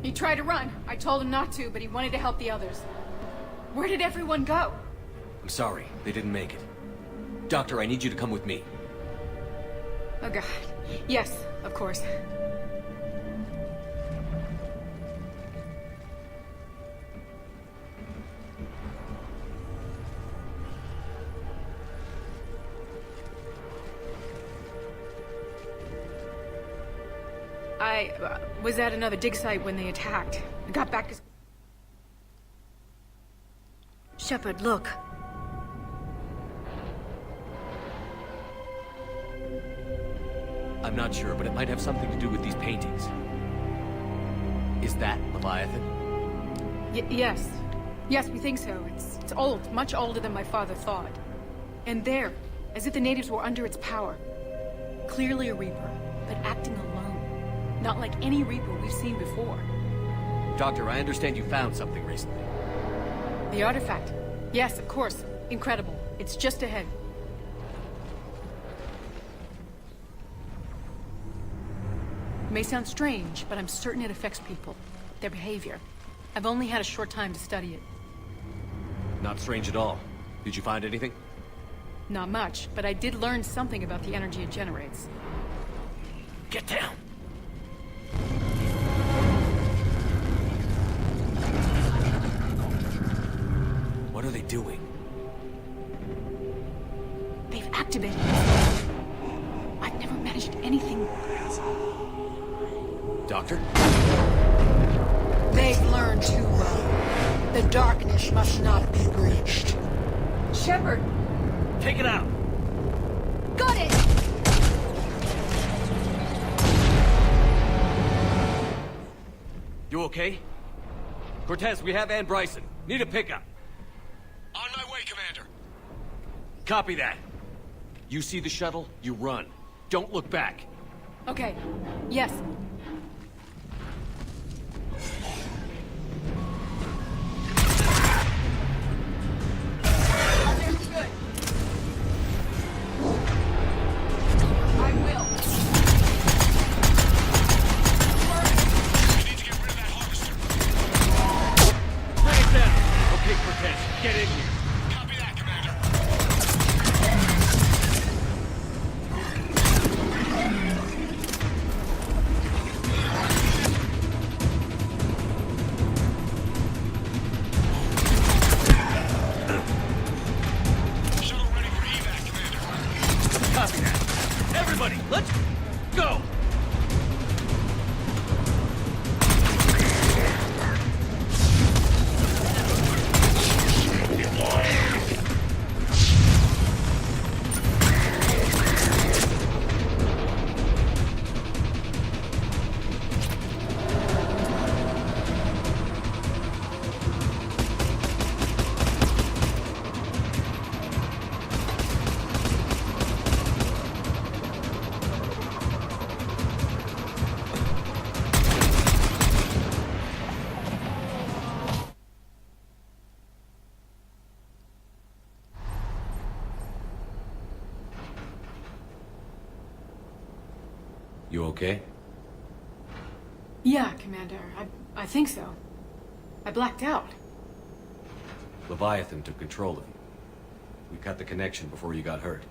M: He tried to run. I told him not to, but he wanted to help the others. Where did everyone go?
D: I'm sorry. They didn't make it. Doctor, I need you to come with me.
M: Oh, God. Yes, of course. I was at another dig site when they attacked. I got back as... Shepard, look.
D: I'm not sure, but it might have something to do with these paintings. Is that Leviathan?
M: Yes. Yes, we think so. It's old, much older than my father thought. And there, as if the natives were under its power. Clearly a Reaper, but acting alone. Not like any Reaper we've seen before.
D: Doctor, I understand you found something recently.
M: The artifact. Yes, of course. Incredible. It's just ahead. It may sound strange, but I'm certain it affects people. Their behavior. I've only had a short time to study it.
D: Not strange at all. Did you find anything?
M: Not much, but I did learn something about the energy it generates.
D: Get down! What are they doing?
M: They've activated it. I've never managed anything.
D: Doctor?
N: They've learned too well. The darkness must not be breached.
M: Shepard!
D: Take it out!
M: Got it!
D: You okay? Cortez, we have Ann Bryson. Need a pickup.
K: On my way, Commander.
D: Copy that. You see the shuttle, you run. Don't look back.
M: Okay. Yes.
D: Get in here.
K: Copy that, Commander. Shuttle ready for evac, Commander.
D: Copy that. Everybody, let's go! You okay?
M: Yeah, Commander. I think so. I blacked out.
D: Leviathan took control of you. We cut the connection before you got hurt.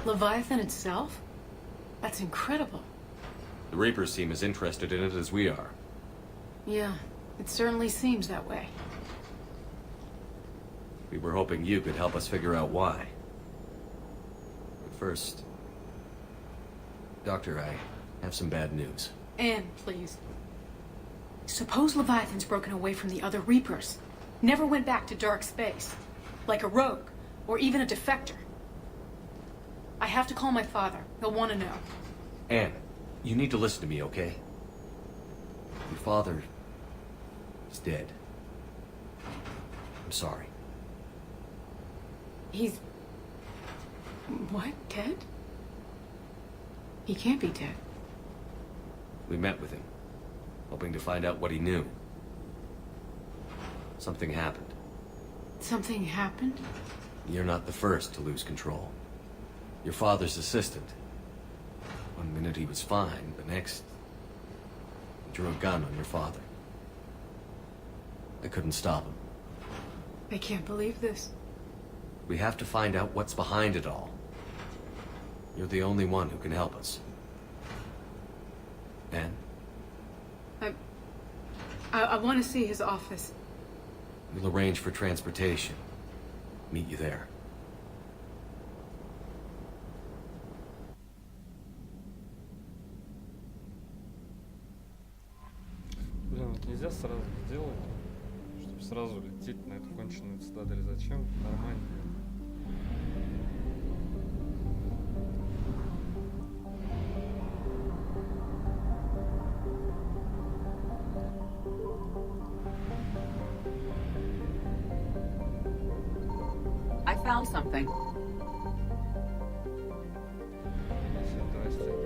M: Leviathan itself? That's incredible.
D: The Reapers seem as interested in it as we are.
M: Yeah, it certainly seems that way.
D: We were hoping you could help us figure out why. But first... Doctor, I have some bad news.
M: Anne, please. Suppose Leviathan's broken away from the other Reapers. Never went back to dark space. Like a rogue, or even a defector. I have to call my father. He'll want to know.
D: Anne, you need to listen to me, okay? Your father... is dead. I'm sorry.
M: He's... what? Dead? He can't be dead.
D: We met with him, hoping to find out what he knew. Something happened.
M: Something happened?
D: You're not the first to lose control. Your father's assistant. One minute he was fine, the next... he drew a gun on your father. I couldn't stop him.
M: I can't believe this.
D: We have to find out what's behind it all. You're the only one who can help us. Anne?
M: I want to see his office.
D: We'll arrange for transportation. Meet you there.
T: Блин, вот нельзя сразу сделать, чтобы сразу лететь на эту конченую цитадель. Зачем? Нормально.
W: I found something.
T: Здрасте.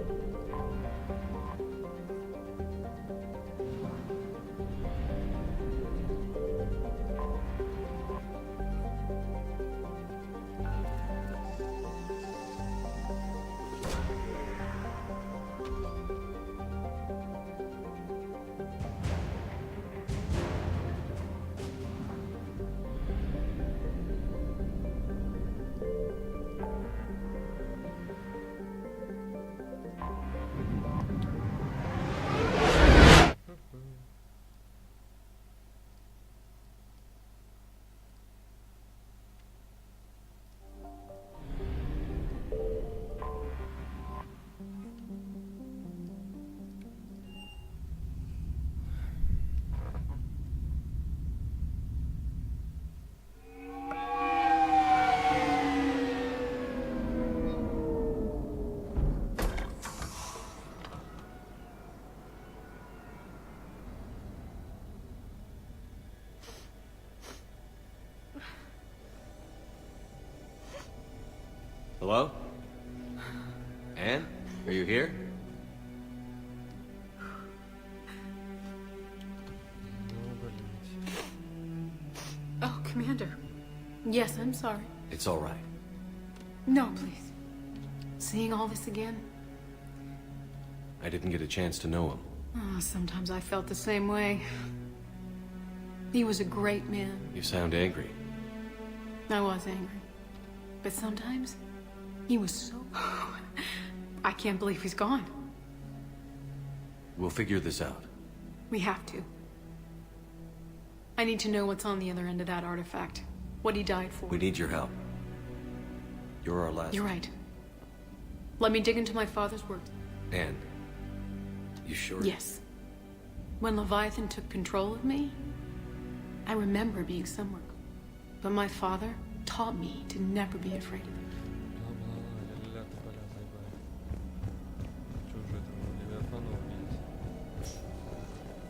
D: Hello? Anne? Are you here?
M: Oh, Commander. Yes, I'm sorry.
D: It's all right.
M: No, please. Seeing all this again?
D: I didn't get a chance to know him.
M: Oh, sometimes I felt the same way. He was a great man.
D: You sound angry.
M: I was angry. But sometimes, he was so... I can't believe he's gone.
D: We'll figure this out.
M: We have to. I need to know what's on the other end of that artifact. What he died for.
D: We need your help. You're our last...
M: You're right. Let me dig into my father's work.
D: Anne, you sure?
M: Yes. When Leviathan took control of me, I remember being somewhere. But my father taught me to never be afraid of it.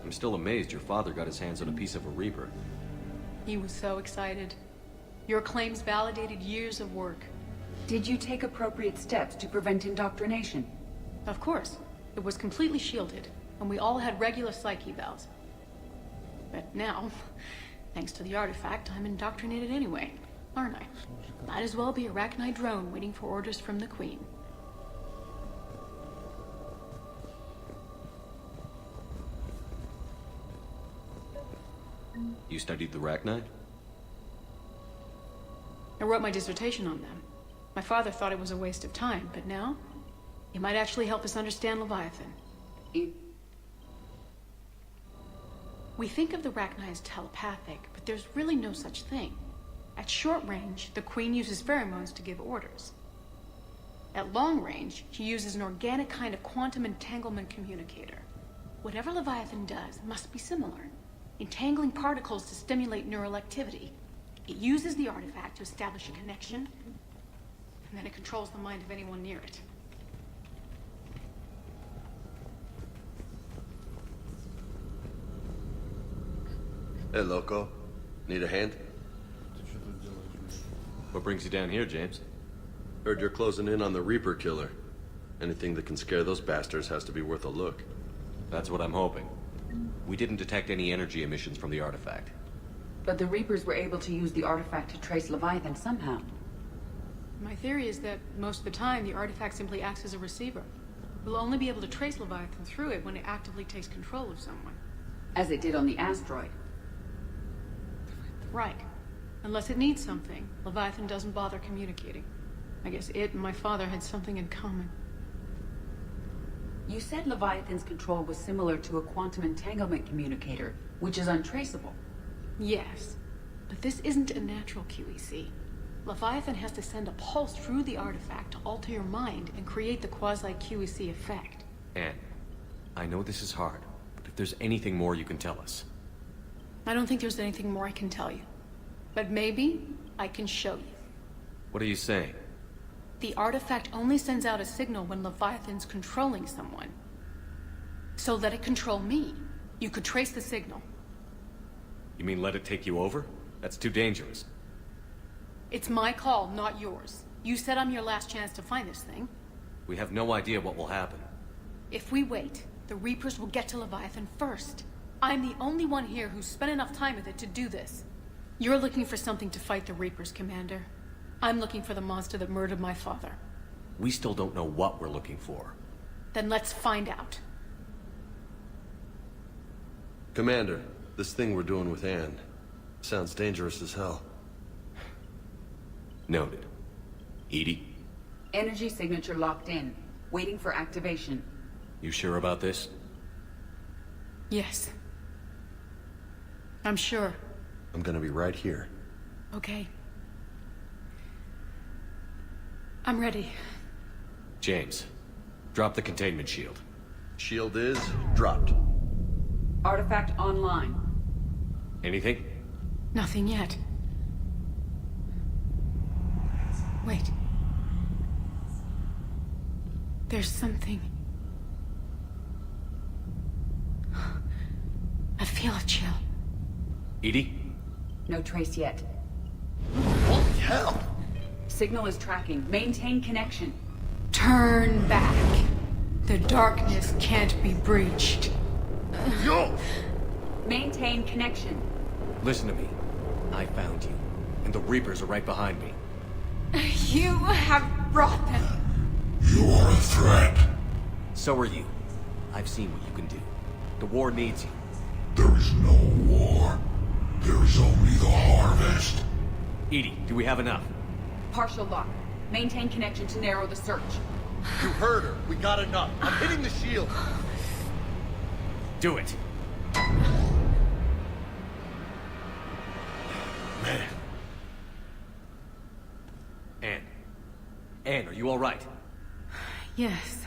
D: I'm still amazed your father got his hands on a piece of a Reaper.
M: He was so excited. Your claims validated years of work.
W: Did you take appropriate steps to prevent indoctrination?
M: Of course. It was completely shielded, and we all had regular psych evals. But now, thanks to the artifact, I'm indoctrinated anyway, aren't I? Might as well be a Arachnite drone waiting for orders from the Queen.
D: You studied the Rachni?
M: I wrote my dissertation on them. My father thought it was a waste of time, but now, it might actually help us understand Leviathan. We think of the Rachni as telepathic, but there's really no such thing. At short range, the Queen uses pheromones to give orders. At long range, she uses an organic kind of quantum entanglement communicator. Whatever Leviathan does must be similar, entangling particles to stimulate neural activity. It uses the artifact to establish a connection, and then it controls the mind of anyone near it.
G: Hey, Loco. Need a hand?
D: What brings you down here, James?
G: Heard you're closing in on the Reaper killer. Anything that can scare those bastards has to be worth a look.
D: That's what I'm hoping. We didn't detect any energy emissions from the artifact.
W: But the Reapers were able to use the artifact to trace Leviathan somehow.
M: My theory is that most of the time, the artifact simply acts as a receiver. We'll only be able to trace Leviathan through it when it actively takes control of someone.
W: As it did on the asteroid.
M: Right. Unless it needs something, Leviathan doesn't bother communicating. I guess it and my father had something in common.
W: You said Leviathan's control was similar to a quantum entanglement communicator, which is untraceable.
M: Yes, but this isn't a natural QEC. Leviathan has to send a pulse through the artifact to alter your mind and create the quasi-QEC effect.
D: Anne, I know this is hard, but if there's anything more you can tell us.
M: I don't think there's anything more I can tell you. But maybe I can show you.
D: What are you saying?
M: The artifact only sends out a signal when Leviathan's controlling someone. So let it control me. You could trace the signal.
D: You mean let it take you over? That's too dangerous.
M: It's my call, not yours. You said I'm your last chance to find this thing.
D: We have no idea what will happen.
M: If we wait, the Reapers will get to Leviathan first. I'm the only one here who's spent enough time with it to do this. You're looking for something to fight the Reapers, Commander. I'm looking for the monster that murdered my father.
D: We still don't know what we're looking for.
M: Then let's find out.
G: Commander, this thing we're doing with Anne sounds dangerous as hell.
D: Noted. Edie?
W: Energy signature locked in, waiting for activation.
D: You sure about this?
M: Yes. I'm sure.
G: I'm gonna be right here.
M: Okay. I'm ready.
D: James, drop the containment shield.
G: Shield is dropped.
W: Artifact online.
D: Anything?
M: Nothing yet. Wait. There's something. I feel a chill.
D: Edie?
W: No trace yet.
G: Holy hell!
W: Signal is tracking. Maintain connection.
M: Turn back. The darkness can't be breached.
G: Yo!
W: Maintain connection.
D: Listen to me. I found you, and the Reapers are right behind me.
M: You have brought them.
O: You are a threat.
D: So are you. I've seen what you can do. The war needs you.
O: There is no war. There is only the harvest.
D: Edie, do we have enough?
W: Partial lock. Maintain connection to narrow the search.
G: You heard her. We got enough. I'm hitting the shield.
D: Do it.
G: Man.
D: Anne. Anne, are you all right?
M: Yes.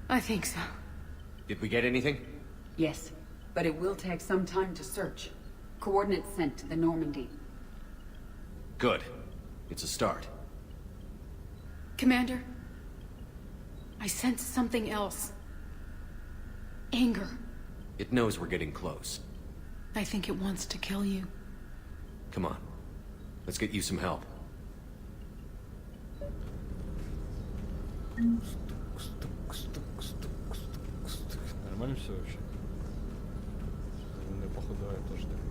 M: I think so.
D: Did we get anything?
W: Yes, but it will take some time to search. Coordinates sent to the Normandy.
D: Good. It's a start.
M: Commander, I sense something else. Anger.
D: It knows we're getting close.
M: I think it wants to kill you.
D: Come on. Let's get you some help.
T: Нормально все вообще? Я похудаю тоже так.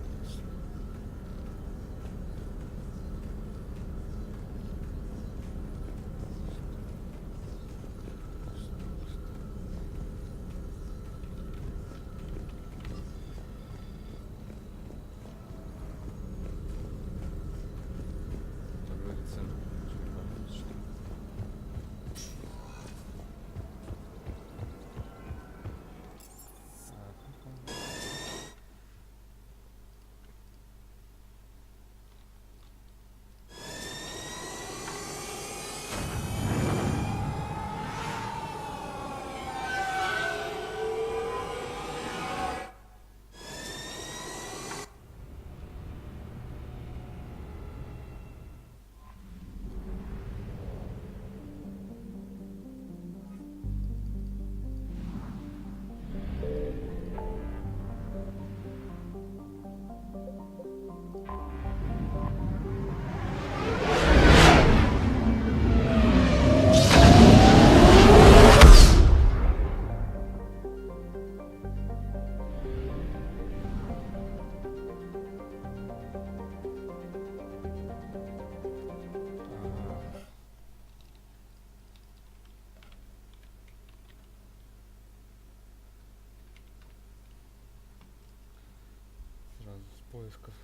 T: поисков.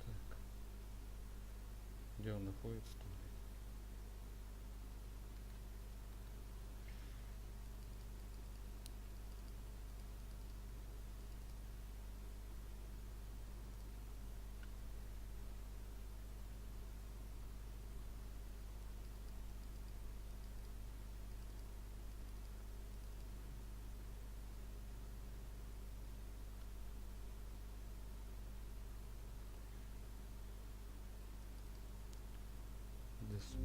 T: Так. Где он находится? Здесь.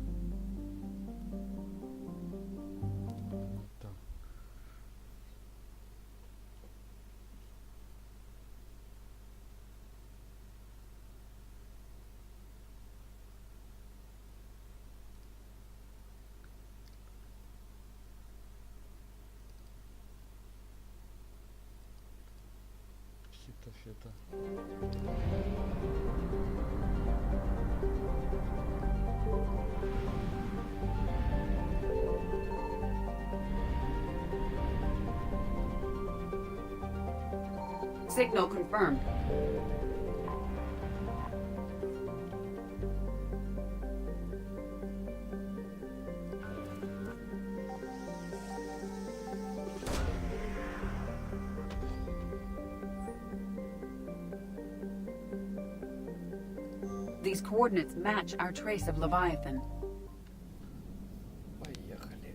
T: Так. Фита.
W: Signal confirmed. These coordinates match our trace of Leviathan.
T: Поехали.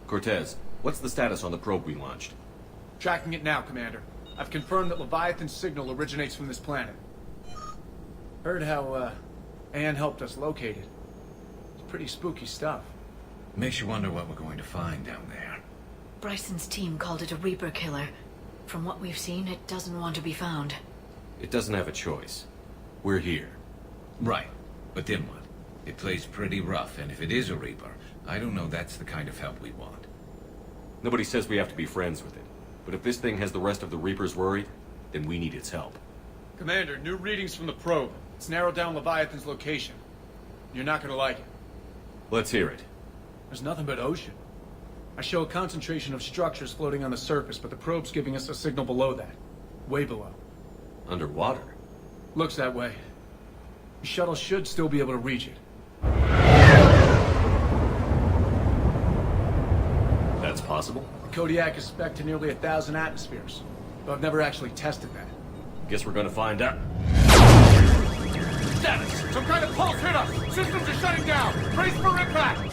D: Cortez, what's the status on the probe we launched?
L: Tracking it now, Commander. I've confirmed that Leviathan's signal originates from this planet. Heard how, Anne helped us locate it. It's pretty spooky stuff.
C: Makes you wonder what we're going to find down there.
M: Bryson's team called it a Reaper killer. From what we've seen, it doesn't want to be found.
D: It doesn't have a choice. We're here.
C: Right. But then what? It plays pretty rough, and if it is a Reaper, I don't know that's the kind of help we want.
D: Nobody says we have to be friends with it. But if this thing has the rest of the Reapers worried, then we need its help.
L: Commander, new readings from the probe. It's narrowed down Leviathan's location. You're not gonna like it.
D: Let's hear it.
L: There's nothing but ocean. I show a concentration of structures floating on the surface, but the probe's giving us a signal below that. Way below.
D: Underwater?
L: Looks that way. The shuttle should still be able to reach it.
D: That's possible?
L: The Kodiak is spec'd to nearly 1,000 atmospheres, but I've never actually tested that.
D: Guess we're gonna find out.
L: Status! Some kind of pulse hit us! Systems are shutting down! Brace for impact!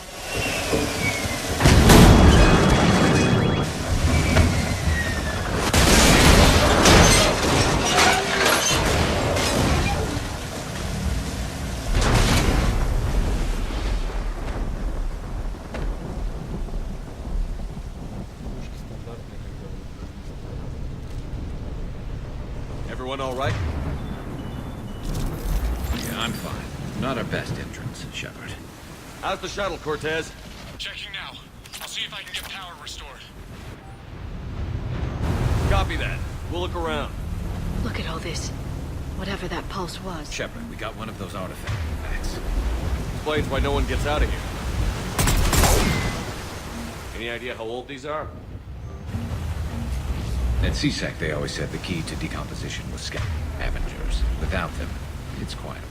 D: Everyone all right?
C: Yeah, I'm fine. Not our best entrance, Shepard.
D: How's the shuttle, Cortez?
K: Checking now. I'll see if I can get power restored.
D: Copy that. We'll look around.
M: Look at all this. Whatever that pulse was.
C: Shepard, we got one of those artifact backs.
D: Explains why no one gets out of here. Any idea how old these are?
C: At CSEC, they always said the key to decomposition was scavengers. Without them, it's quite a while.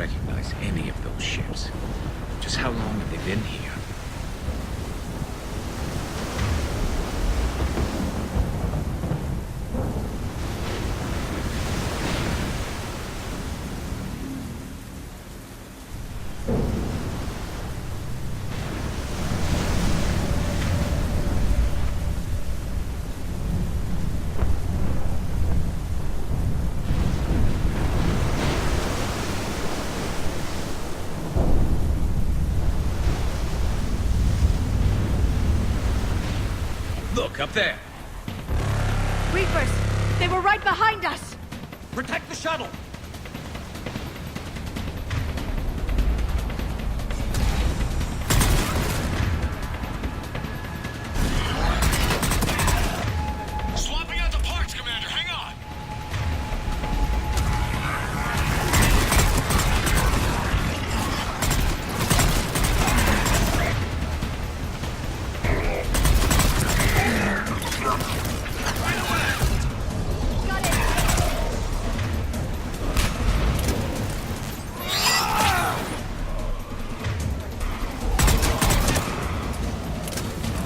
C: recognize any of those ships. Just how long have they been here? Look, up there!
R: Reapers! They were right behind us!
D: Protect the shuttle!
H: Swapping out the parts, Commander. Hang on.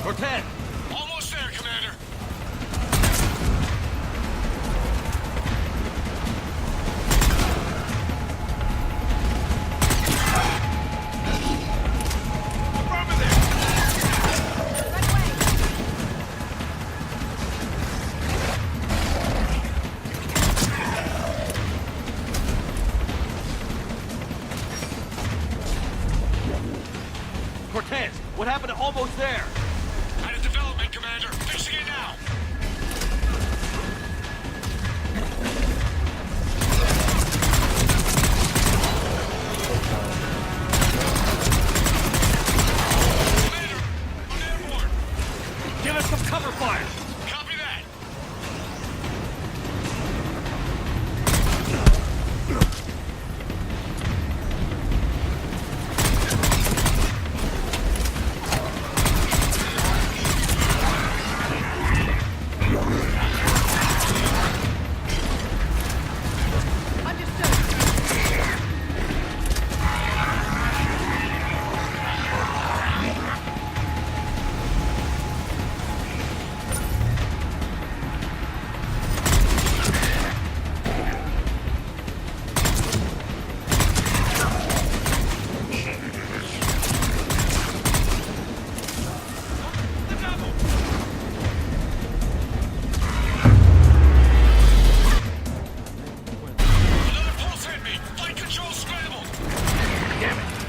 D: Cortez!
H: Almost there, Commander. Over there.
D: Cortez! What happened to almost there?
H: Had a development, Commander. Fixing it now.
D: Give us some cover fire!
H: Copy that.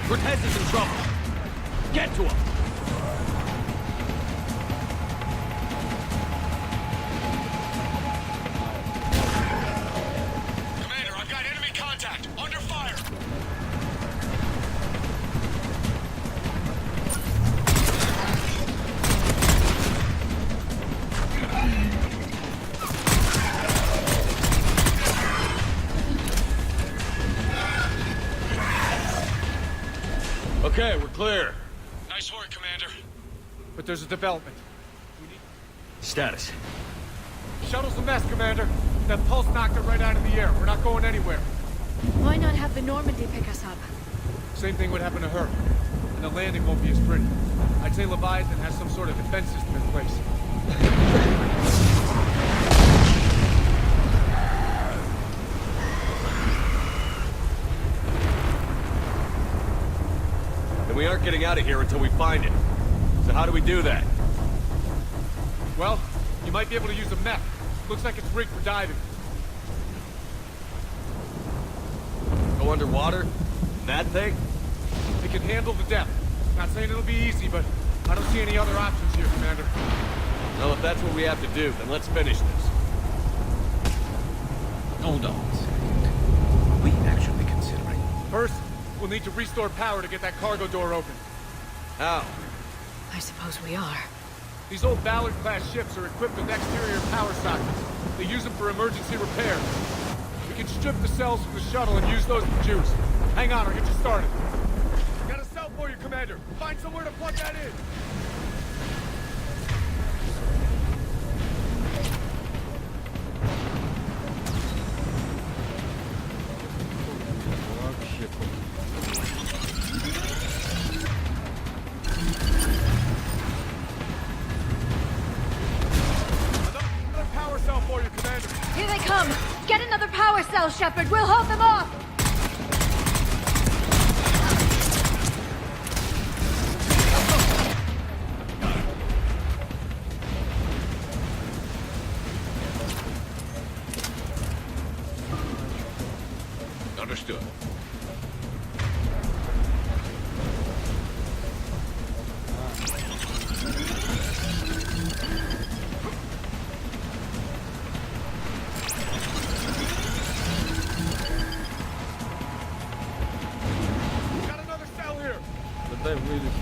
D: Cortez is in trouble. Get to him.
H: Commander, I've got enemy contact. Under fire.
D: Okay, we're clear.
H: Nice work, Commander.
L: But there's a development.
D: Status.
L: Shuttle's a mess, Commander. That pulse knocked it right out of the air. We're not going anywhere.
R: Why not have the Normandy pick us up?
L: Same thing would happen to her. And the landing won't be as pretty. I'd say Leviathan has some sort of defense system in place.
D: And we aren't getting out of here until we find it. So how do we do that?
L: Well, you might be able to use a mech. Looks like it's rigged for diving.
D: Go underwater? That thing?
L: It can handle the depth. Not saying it'll be easy, but I don't see any other options here, Commander.
D: Well, if that's what we have to do, then let's finish this.
C: Hold on a second. Are we actually considering?
L: First, we'll need to restore power to get that cargo door open.
D: How?
R: I suppose we are.
L: These old Ballard-class ships are equipped with exterior power sockets. They use them for emergency repairs. We can strip the cells from the shuttle and use those to juice. Hang on, I'll get you started. Got a cell for you, Commander. Find somewhere to plug that in.
T: Вообще.
R: hell, Shepard! We'll hold them off!
C: Understood.
L: Got another cell here.
T: Да дай вылезть.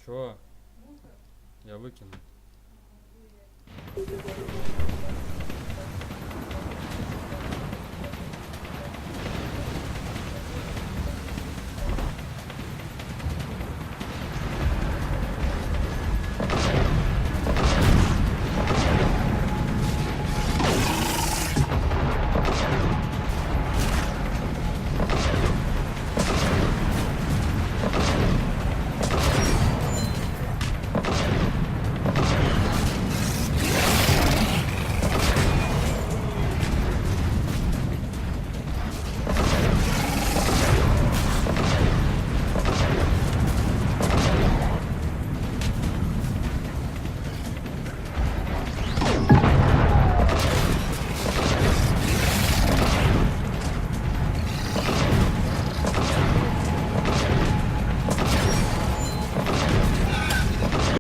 T: Чё? Я выкину.